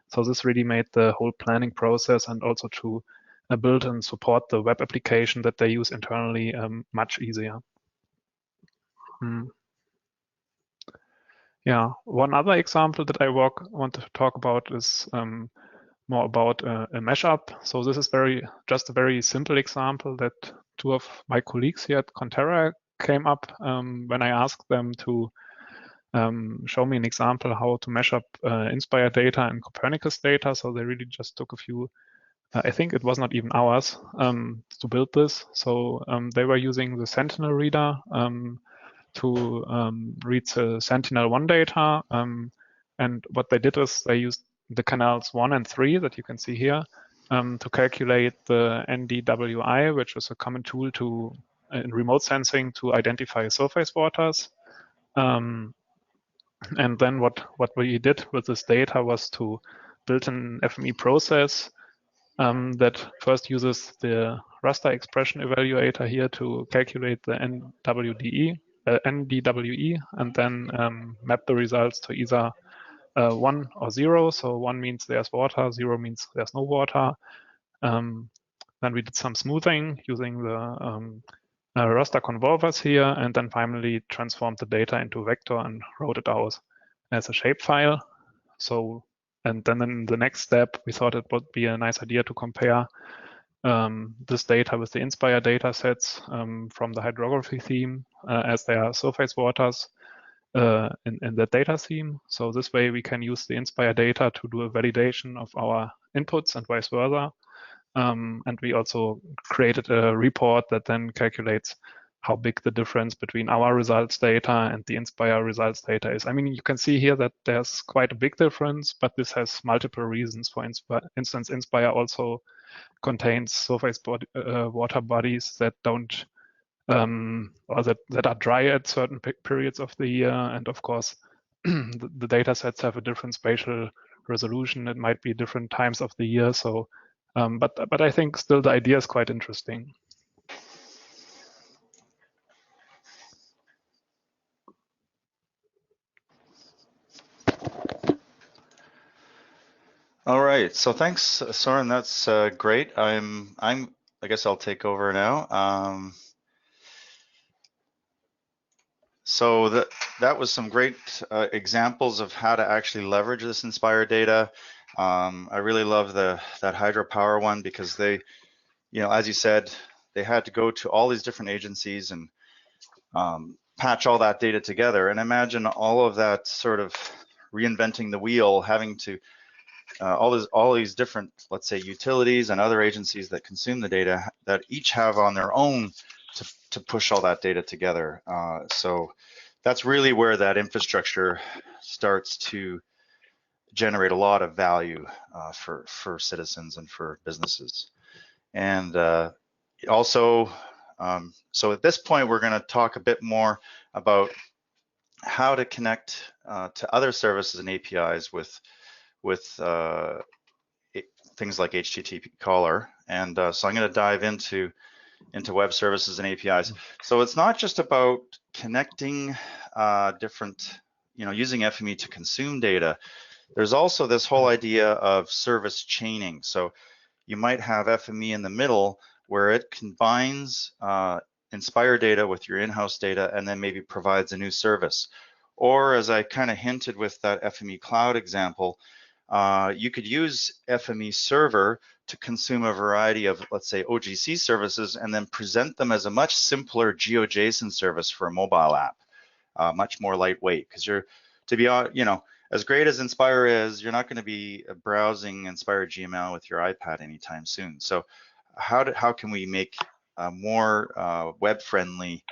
So this really made the whole planning process and also to build and support the web application that they use internally much easier. Yeah, one other example that I want to talk about is more about a mashup. So this is just a very simple example that two of my colleagues here at Conterra came up when I asked them to show me an example how to mash up INSPIRE data and Copernicus data. So they really just took a few, I think it was not even hours to build this. So they were using the Sentinel reader to read the Sentinel-1 data. And what they did is they used the canals 1 and 3 that you can see here to calculate the NDWI, which is a common tool in remote sensing to identify surface waters. And then what we did with this data was to build an FME process that first uses the raster expression evaluator here to calculate the NDWE, and then map the results to either 1 or 0. So 1 means there's water, 0 means there's no water. Then we did some smoothing using the raster convolvers here, and then finally transformed the data into vector and wrote it out as a shapefile. So, and then in the next step, we thought it would be a nice idea to compare this data with the INSPIRE data sets from the hydrography theme as they are surface waters in the data theme. So this way we can use the INSPIRE data to do a validation of our inputs and vice versa. And we also created a report that then calculates how big the difference between our results data and the INSPIRE results data is. I mean, you can see here that there's quite a big difference, but this has multiple reasons. For instance, INSPIRE also contains surface water bodies that don't or that are dry at certain periods of the year. And of course, the data sets have a different spatial resolution. It might be different times of the year. So, but I think still the idea is quite interesting. All right, so thanks, Soren. That's great. I guess I'll take over now. So that was some great examples of how to actually leverage this INSPIRE data. I really love that hydropower one because they, as you said, they had to go to all these different agencies and patch all that data together. And imagine all of that sort of reinventing the wheel, having to all these different, let's say, utilities and other agencies that consume the data that each have on their own to push all that data together. So that's really where that infrastructure starts to generate a lot of value for citizens and for businesses. And also, so at this point, we're going to talk a bit more about how to connect to other services and APIs with things like HTTP caller. And so I'm going to dive into web services and APIs. So it's not just about connecting different, using FME to consume data. There's also this whole idea of service chaining. So you might have FME in the middle where it combines INSPIRE data with your in-house data and then maybe provides a new service. Or as I kind of hinted with that FME cloud example, you could use FME server to consume a variety of, let's say, OGC services and then present them as a much simpler GeoJSON service for a mobile app, much more lightweight. Because to be honest, as great as INSPIRE is, you're not going to be browsing INSPIRE GML with your iPad anytime soon. So how can we make more web-friendly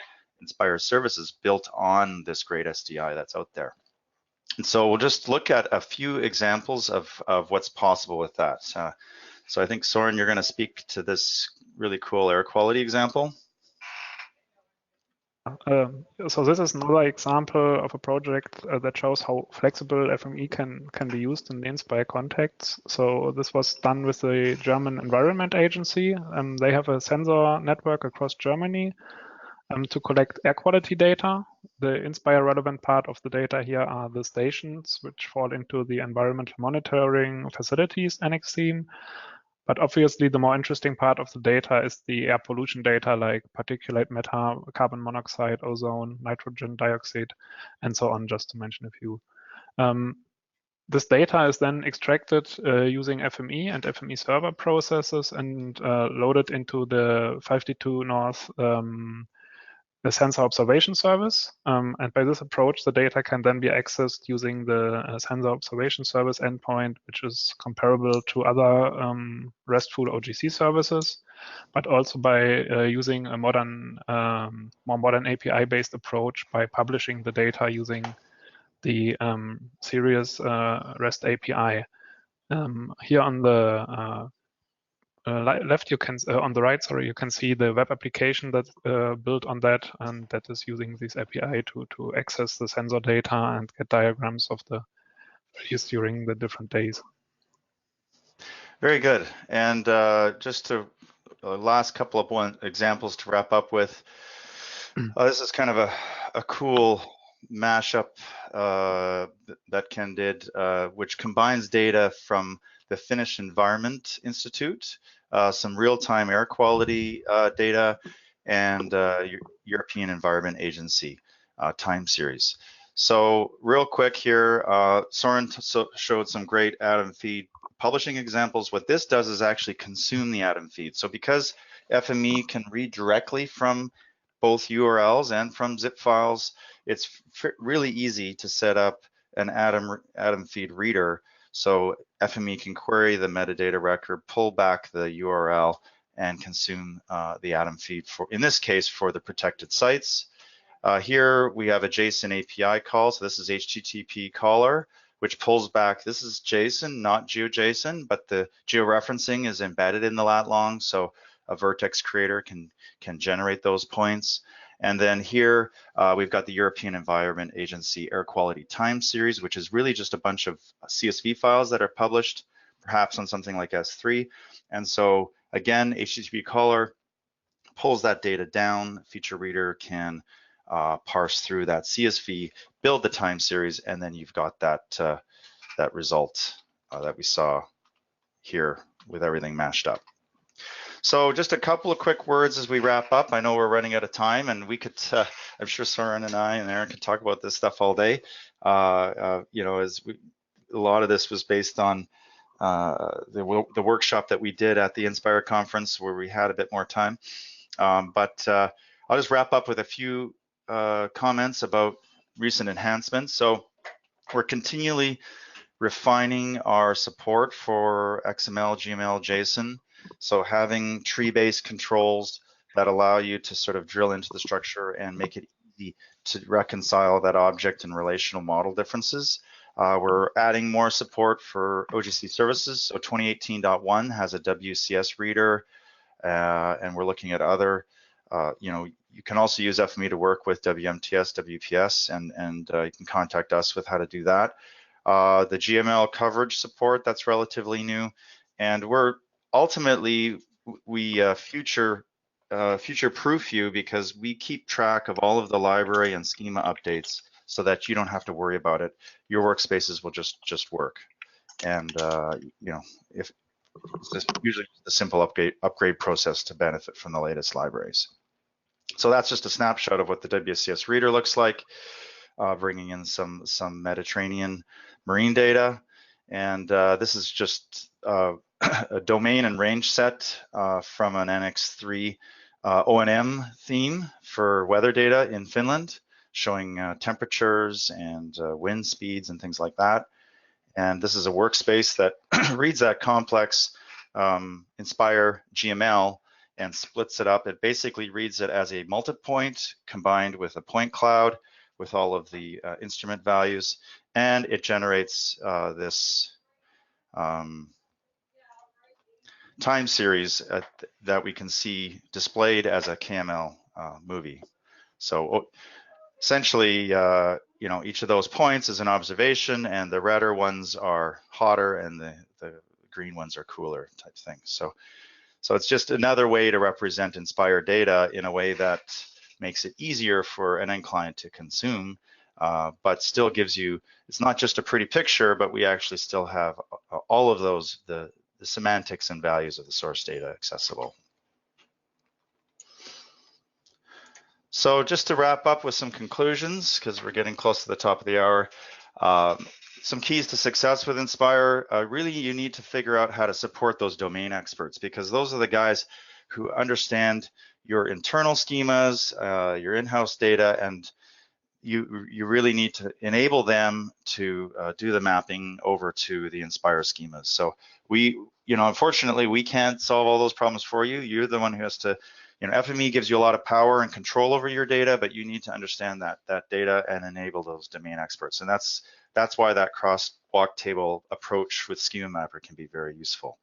INSPIRE services built on this great SDI that's out there? And so we'll just look at a few examples of what's possible with that. So I think, Soren, you're going to speak to this really cool air quality example. So this is another example of a project that shows how flexible FME can be used in the INSPIRE context. So this was done with the German Environment Agency. They have a sensor network across Germany to collect air quality data. The INSPIRE relevant part of the data here are the stations, which fall into the environmental monitoring facilities annex theme. But obviously, the more interesting part of the data is the air pollution data, like particulate matter, carbon monoxide, ozone, nitrogen dioxide, and so on, just to mention a few. This data is then extracted using FME and FME server processes and loaded into the 5D2 North the sensor observation service. And by this approach, the data can then be accessed using the sensor observation service endpoint, which is comparable to other RESTful OGC services, but also by using a modern, more modern API-based approach by publishing the data using the Serious REST API. Here on the left, you can on the right, sorry, you can see the web application that's built on that, and that is using this API to access the sensor data and get diagrams of the values during the different days. Very good. And just to last couple of examples to wrap up with. This is kind of a cool mashup that Ken did, which combines data from the Finnish Environment Institute, some real-time air quality data, and European Environment Agency time series. So real quick here, Soren showed some great Atom feed publishing examples. What this does is actually consume the Atom feed. So because FME can read directly from both URLs and from zip files, it's really easy to set up an Atom feed reader. So FME can query the metadata record, pull back the URL, and consume the Atom feed for, in this case, for the protected sites. Here we have a JSON API call. So this is HTTP caller, which pulls back. This is JSON, not GeoJSON, but the georeferencing is embedded in the lat long. So a vertex creator can generate those points. And then here we've got the European Environment Agency Air Quality Time Series, which is really just a bunch of CSV files that are published, perhaps on something like S3. And so again, HTTP caller pulls that data down. Feature reader can parse through that CSV, build the time series, and then you've got that that result that we saw here with everything mashed up. So just a couple of quick words as we wrap up. I know we're running out of time, and we could, I'm sure Soren and I and Aaron could talk about this stuff all day. You know, a lot of this was based on the workshop that we did at the INSPIRE conference where we had a bit more time. But I'll just wrap up with a few comments about recent enhancements. So we're continually refining our support for XML, GML, JSON. So having tree-based controls that allow you to sort of drill into the structure and make it easy to reconcile that object and relational model differences. We're adding more support for OGC services. So 2018.1 has a WCS reader, and we're looking at other, you know, you can also use FME to work with WMTS, WPS, and you can contact us with how to do that. The GML coverage support, that's relatively new. And we're ultimately, we future-proof you because we keep track of all of the library and schema updates so that you don't have to worry about it. Your workspaces will just work. And you know, if it's usually a simple upgrade process to benefit from the latest libraries. So that's just a snapshot of what the WCS reader looks like. bringing in some Mediterranean marine data. And this is just a domain and range set from an Annex 3 O&M theme for weather data in Finland, showing temperatures and wind speeds and things like that. And this is a workspace that reads that complex INSPIRE GML and splits it up. It basically reads it as a multipoint combined with a point cloud with all of the instrument values, and it generates this time series that we can see displayed as a KML movie. So essentially, you know, each of those points is an observation, and the redder ones are hotter and the green ones are cooler type thing. So it's just another way to represent INSPIRE data in a way that makes it easier for an end client to consume, but still gives you, it's not just a pretty picture, but we actually still have all of those, the semantics and values of the source data accessible. So just to wrap up with some conclusions, because we're getting close to the top of the hour, some keys to success with INSPIRE. Really, you need to figure out how to support those domain experts, because those are the guys who understand your internal schemas, your in-house data, and you really need to enable them to do the mapping over to the INSPIRE schemas. So unfortunately, we can't solve all those problems for you. You're the one who has to, FME gives you a lot of power and control over your data, but you need to understand that data and enable those domain experts. And that's why that cross-walk table approach with Schema Mapper can be very useful.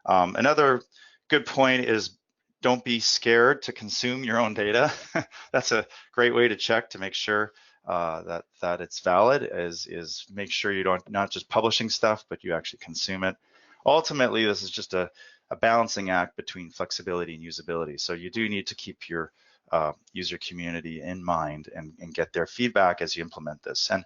Another good point is don't be scared to consume your own data. That's a great way to check to make sure that it's valid, is make sure you not just publishing stuff, but you actually consume it. Ultimately, this is just a balancing act between flexibility and usability. So you do need to keep your user community in mind and get their feedback as you implement this. And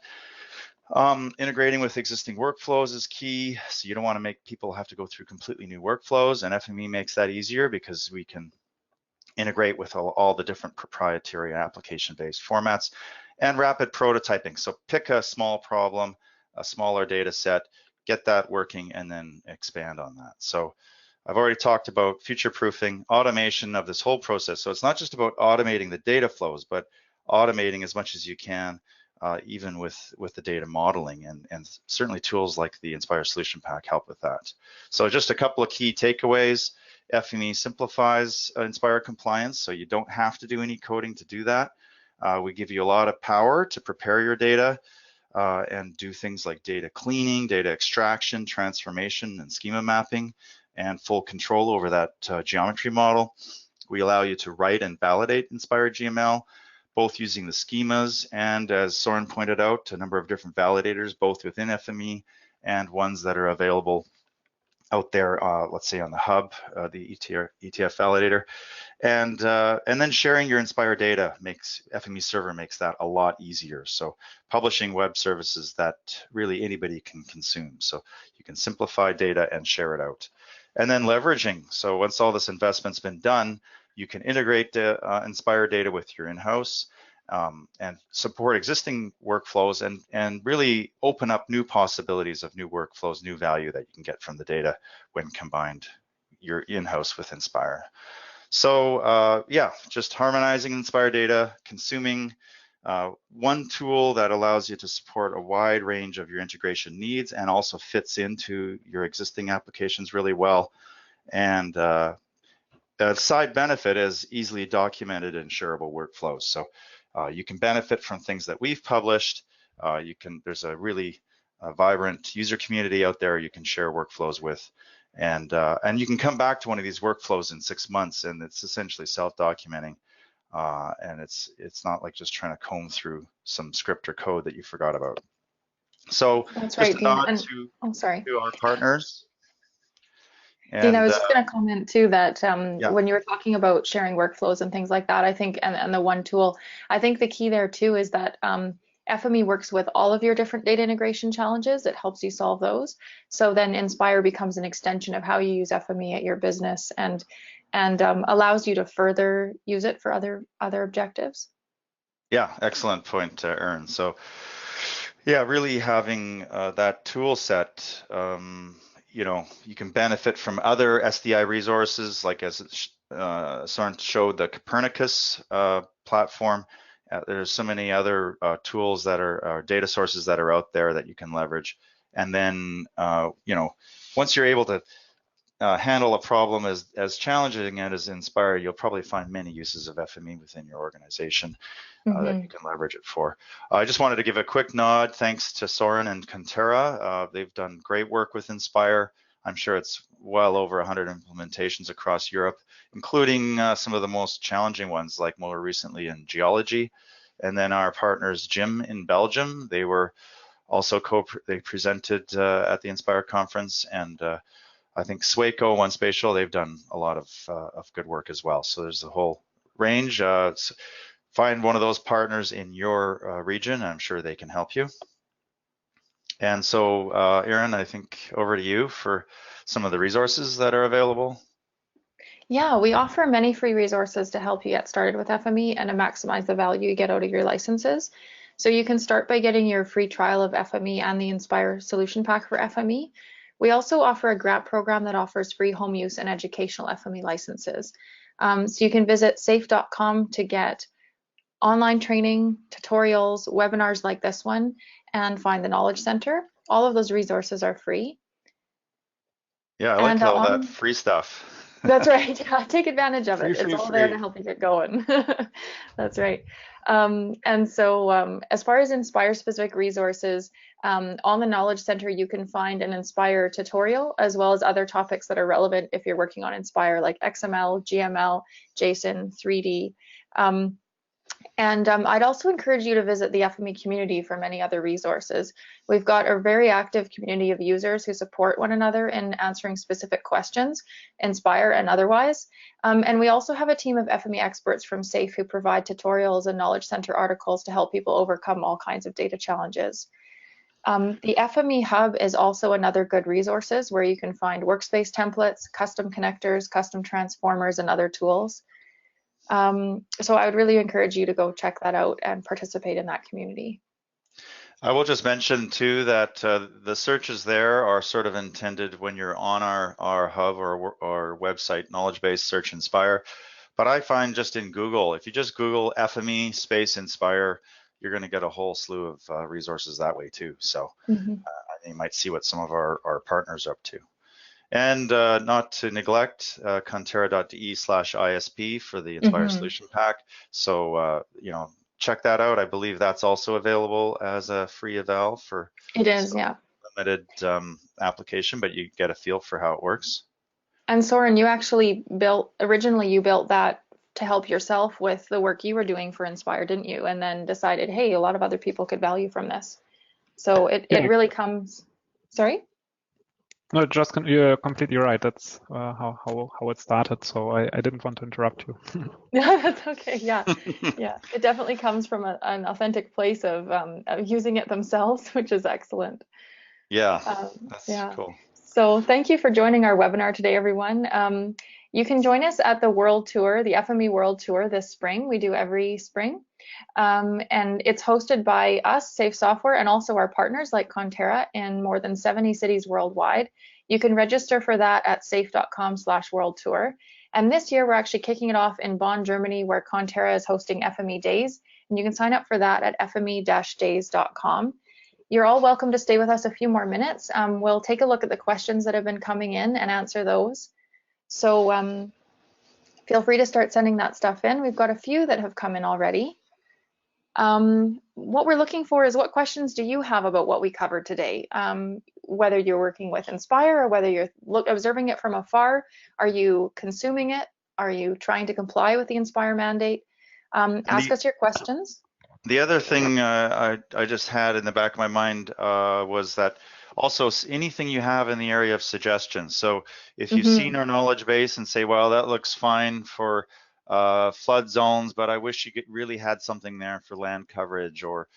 integrating with existing workflows is key. So you don't want to make people have to go through completely new workflows, and FME makes that easier because we can integrate with all the different proprietary application-based formats, and rapid prototyping. So pick a small problem, a smaller data set, get that working, and then expand on that. So I've already talked about future-proofing, automation of this whole process. So it's not just about automating the data flows, but automating as much as you can, even with the data modeling, and certainly tools like the INSPIRE Solution Pack help with that. So just a couple of key takeaways. FME simplifies INSPIRE compliance, so you don't have to do any coding to do that. We give you a lot of power to prepare your data and do things like data cleaning, data extraction, transformation, and schema mapping, and full control over that geometry model. We allow you to write and validate INSPIRE GML, both using the schemas and, as Soren pointed out, a number of different validators, both within FME and ones that are available out there, let's say on the hub, the ETF validator. And then sharing your INSPIRE data FME server makes that a lot easier. So publishing web services that really anybody can consume. So you can simplify data and share it out. And then leveraging. So once all this investment's been done, you can integrate the INSPIRE data with your in-house and support existing workflows and really open up new possibilities of new workflows, new value that you can get from the data when combined your in-house with INSPIRE. So yeah, just harmonizing INSPIRE data, consuming one tool that allows you to support a wide range of your integration needs and also fits into your existing applications really well. And a side benefit is easily documented and shareable workflows. So you can benefit from things that we've published. There's a really vibrant user community out there you can share workflows with. And you can come back to one of these workflows in 6 months, and it's essentially self-documenting. And it's not like just trying to comb through some script or code that you forgot about. So That's just right, a nod Dean. to our partners. Dean, I was just going to comment too that yeah. when you were talking about sharing workflows and things like that, I think, and the one tool, I think the key there too is that FME works with all of your different data integration challenges. It helps you solve those. So then INSPIRE becomes an extension of how you use FME at your business and allows you to further use it for other objectives. Yeah, excellent point, Aaron. So, yeah, really having that tool set, you can benefit from other SDI resources, like as Soren showed, the Copernicus platform. There's so many other tools that are data sources that are out there that you can leverage. And then, once you're able to handle a problem as challenging as INSPIRE, you'll probably find many uses of FME within your organization that you can leverage it for. I just wanted to give a quick nod, thanks to Soren and Contera. They've done great work with INSPIRE. I'm sure it's well over 100 implementations across Europe, including some of the most challenging ones, like more recently in geology. And then our partners, Jim in Belgium, they were also they presented at the INSPIRE conference, and I think Sweco, One Spatial, they've done a lot of good work as well. So there's a whole range. Find one of those partners in your region, and I'm sure they can help you. And so, Erin, I think over to you for some of the resources that are available. Yeah, we offer many free resources to help you get started with FME and to maximize the value you get out of your licenses. So you can start by getting your free trial of FME and the INSPIRE solution pack for FME. We also offer a grant program that offers free home use and educational FME licenses. So you can visit safe.com to get online training, tutorials, webinars like this one, and find the Knowledge Center. All of those resources are free. Yeah, I like all that free stuff. That's right. Yeah, take advantage of it. It's all there to help you get going. That's right. And so as far as INSPIRE specific resources, on the Knowledge Center, you can find an INSPIRE tutorial, as well as other topics that are relevant if you're working on INSPIRE, like XML, GML, JSON, 3D. I'd also encourage you to visit the FME community for many other resources. We've got a very active community of users who support one another in answering specific questions, INSPIRE and otherwise. And we also have a team of FME experts from SAFE who provide tutorials and Knowledge Center articles to help people overcome all kinds of data challenges. The FME Hub is also another good resources where you can find workspace templates, custom connectors, custom transformers, and other tools. So I would really encourage you to go check that out and participate in that community. I will just mention too that the searches there are sort of intended when you're on our hub or website, knowledge base, search INSPIRE. But I find just in Google, if you just Google FME space INSPIRE, you're going to get a whole slew of resources that way too. So you might see what some of our partners are up to. And not to neglect contera.de/ISP for the INSPIRE Solution Pack. So, check that out. I believe that's also available as a free eval for limited application, but you get a feel for how it works. And Soren, you actually originally you built that to help yourself with the work you were doing for INSPIRE, didn't you? And then decided, hey, a lot of other people could value from this. So it really comes, sorry? No, you're completely right. That's how it started. So I didn't want to interrupt you. No, that's okay. Yeah, yeah. It definitely comes from an authentic place of using it themselves, which is excellent. Yeah, that's cool. So thank you for joining our webinar today, everyone. You can join us at the World Tour, the FME World Tour this spring. We do every spring. And it's hosted by us, Safe Software, and also our partners like Contera in more than 70 cities worldwide. You can register for that at safe.com/world tour. And this year, we're actually kicking it off in Bonn, Germany, where Contera is hosting FME Days. And you can sign up for that at fme-days.com. You're all welcome to stay with us a few more minutes. We'll take a look at the questions that have been coming in and answer those. So feel free to start sending that stuff in. We've got a few that have come in already. What we're looking for is what questions do you have about what we covered today? Whether you're working with INSPIRE or whether you're observing it from afar, are you consuming it? Are you trying to comply with the INSPIRE mandate? Ask us your questions. The other thing I just had in the back of my mind was that also anything you have in the area of suggestions. So if you've seen our knowledge base and say, well, that looks fine for flood zones, but I wish you really had something there for land coverage, or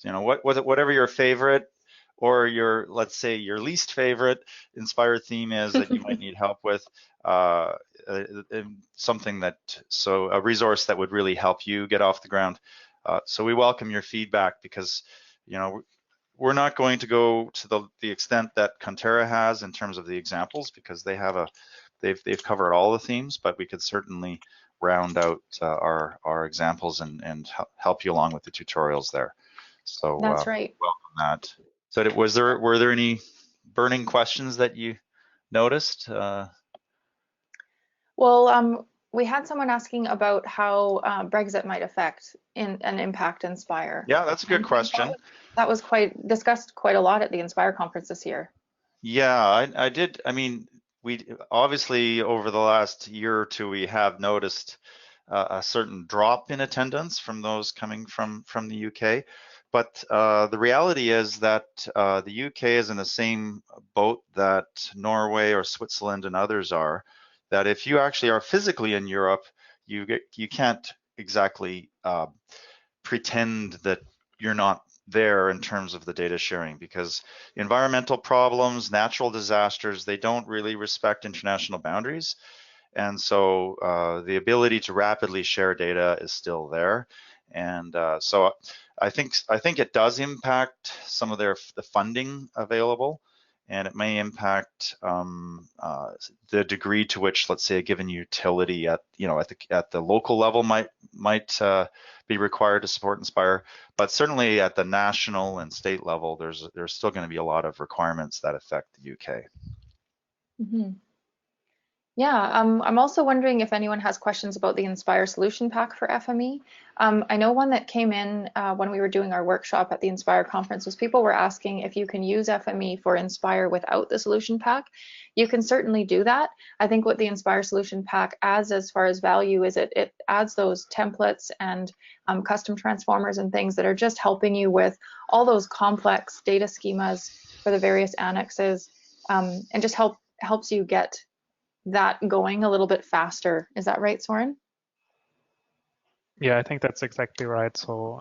whatever your favorite or your, let's say, your least favorite INSPIRE theme is that you might need help with, something that, so a resource that would really help you get off the ground. So we welcome your feedback, because we're not going to go to the extent that Conterra has in terms of the examples, because they've covered all the themes, but we could certainly round out our examples and help you along with the tutorials there. So That's right. welcome that. So were there any burning questions that you noticed? Well, we had someone asking about how Brexit might affect and impact INSPIRE. Yeah, that's a good question. That was discussed quite a lot at the INSPIRE conference this year. Yeah, I did. I mean, we obviously over the last year or two, we have noticed a certain drop in attendance from those coming from the UK. But the reality is that the UK is in the same boat that Norway or Switzerland and others are. That if you actually are physically in Europe, you can't exactly pretend that you're not there in terms of the data sharing, because environmental problems, natural disasters, they don't really respect international boundaries. And so the ability to rapidly share data is still there. And so I think it does impact some of the funding available, and it may impact the degree to which, let's say, a given utility at the local level might be required to support INSPIRE. But certainly at the national and state level, there's still going to be a lot of requirements that affect the UK. Mm-hmm. Yeah, I'm also wondering if anyone has questions about the INSPIRE solution pack for FME. I know one that came in when we were doing our workshop at the INSPIRE conference was people were asking if you can use FME for INSPIRE without the solution pack. You can certainly do that. I think what the INSPIRE solution pack adds as far as value is it adds those templates and custom transformers and things that are just helping you with all those complex data schemas for the various annexes, and just helps you get that going a little bit faster. Is that right, Soren? Yeah, I think that's exactly right. So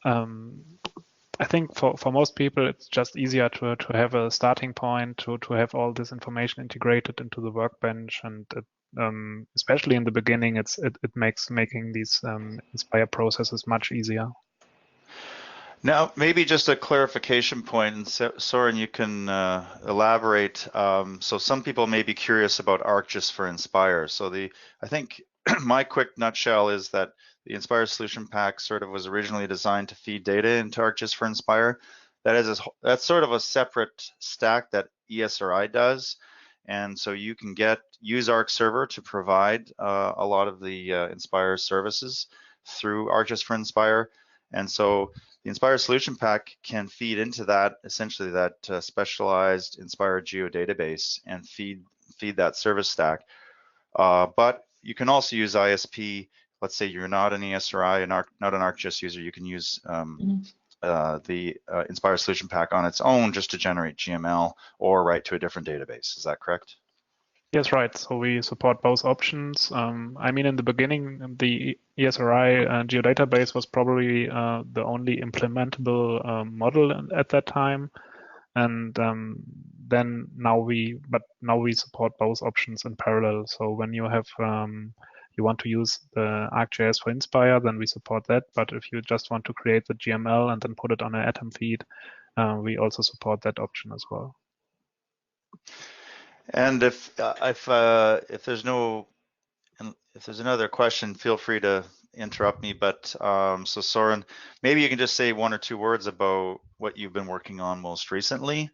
I think for most people, it's just easier to have a starting point, to have all this information integrated into the workbench, and especially in the beginning, it makes making these INSPIRE processes much easier. Now, maybe just a clarification point, and Soren, you can elaborate. So some people may be curious about ArcGIS for INSPIRE. So I think my quick nutshell is that the INSPIRE solution pack sort of was originally designed to feed data into ArcGIS for INSPIRE. That's sort of a separate stack that ESRI does, and so you can use ArcServer to provide a lot of the INSPIRE services through ArcGIS for INSPIRE, and so the INSPIRE solution pack can feed into that, essentially that specialized INSPIRE geodatabase, and feed that service stack. But you can also use ISP. Let's say you're not an ESRI and not an ArcGIS user, you can use the INSPIRE solution pack on its own just to generate GML or write to a different database. Is that correct? Yes, right. So we support both options. I mean, in the beginning, the ESRI geodatabase was probably the only implementable model at that time, and then now we support both options in parallel. So when you have you want to use the ArcGIS for INSPIRE, then we support that. But if you just want to create the GML and then put it on an Atom feed, we also support that option as well. And if there's another question, feel free to interrupt me. But so Soren, maybe you can just say one or two words about what you've been working on most recently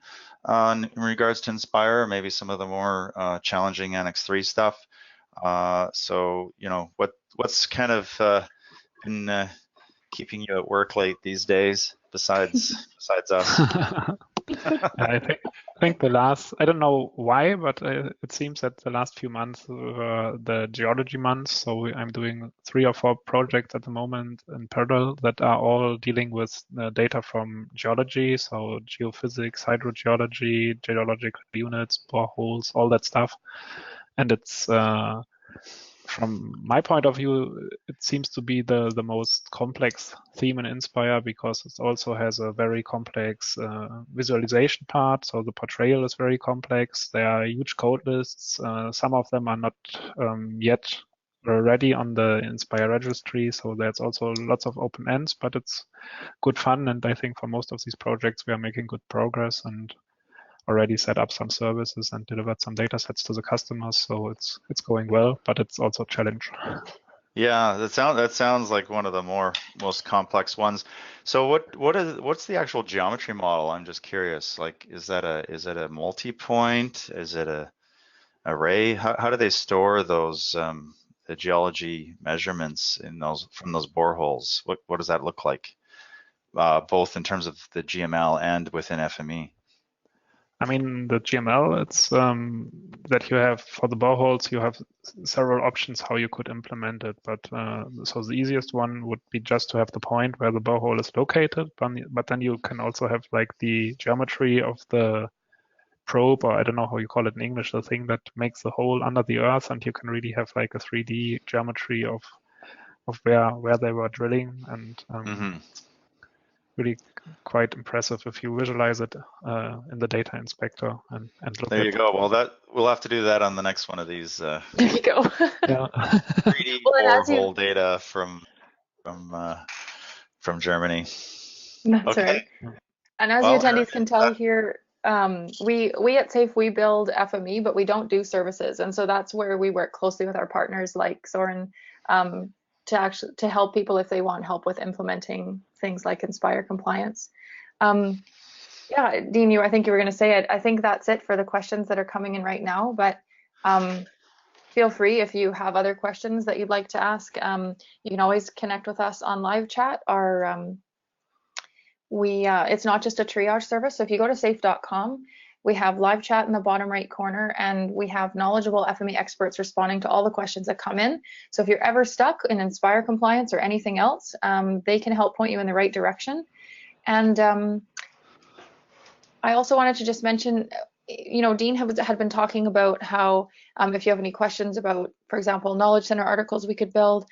in regards to INSPIRE, maybe some of the more challenging Annex 3 stuff. So what's kind of been keeping you at work late these days besides us? I think the last, I don't know why, but it seems that the last few months were the geology months. So I'm doing 3 or 4 projects at the moment in parallel that are all dealing with data from geology. So geophysics, hydrogeology, geological units, boreholes, all that stuff. And it's, from my point of view, it seems to be the most complex theme in INSPIRE, because it also has a very complex visualization part. So the portrayal is very complex. There are huge code lists. Some of them are not yet already on the INSPIRE registry, so there's also lots of open ends, but it's good fun. And I think for most of these projects, we are making good progress and already set up some services and delivered some data sets to the customers. So it's going well, but it's also a challenge. Yeah, that sounds like one of the most complex ones. So what's the actual geometry model? I'm just curious. Like, is it a multi-point? Is it a array? How do they store those the geology measurements from those boreholes? What does that look like? Both in terms of the GML and within FME. I mean, the GML, it's that you have for the boreholes, you have several options how you could implement it. But so the easiest one would be just to have the point where the borehole is located. But then you can also have like the geometry of the probe, or I don't know how you call it in English, the thing that makes the hole under the earth, and you can really have like a 3D geometry of where they were drilling, and really quite impressive if you visualize it in the data inspector and look there at you go. Well, we'll have to do that on the next one of these There you go. 3D borehole data from Germany. That's okay. right. And as the attendees can tell here, we at SAFE, we build FME, but we don't do services. And so that's where we work closely with our partners like Soren to help people if they want help with implementing things like INSPIRE compliance. Yeah, Dean, I think you were going to say it. I think that's it for the questions that are coming in right now, but feel free if you have other questions that you'd like to ask. You can always connect with us on live chat. It's not just a triage service. So if you go to safe.com, we have live chat in the bottom right corner, and we have knowledgeable FME experts responding to all the questions that come in. So if you're ever stuck in INSPIRE compliance or anything else, they can help point you in the right direction. And I also wanted to just mention, Dean had been talking about how if you have any questions about, for example, knowledge center articles we could build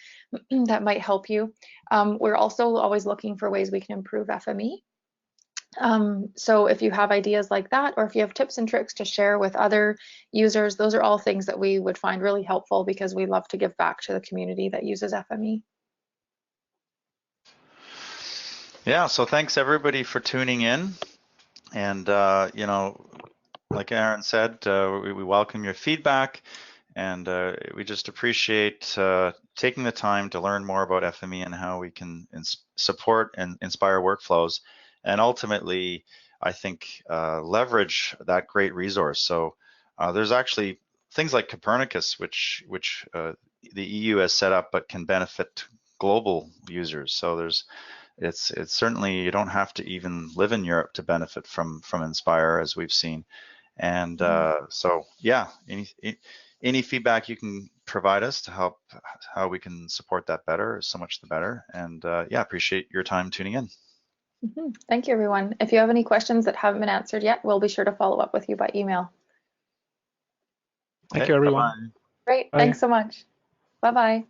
that might help you. We're also always looking for ways we can improve FME. So if you have ideas like that, or if you have tips and tricks to share with other users, those are all things that we would find really helpful, because we love to give back to the community that uses FME. Yeah, so thanks everybody for tuning in. And, like Aaron said, we welcome your feedback, and we just appreciate taking the time to learn more about FME and how we can support and inspire workflows, and ultimately, I think, leverage that great resource. So there's actually things like Copernicus, which the EU has set up, but can benefit global users. So it's certainly, you don't have to even live in Europe to benefit from INSPIRE, as we've seen. And so yeah, any feedback you can provide us to help how we can support that better, so much the better. And yeah, appreciate your time tuning in. Thank you, everyone. If you have any questions that haven't been answered yet, we'll be sure to follow up with you by email. Thank you, everyone. Bye-bye. Great. Bye. Thanks so much. Bye-bye.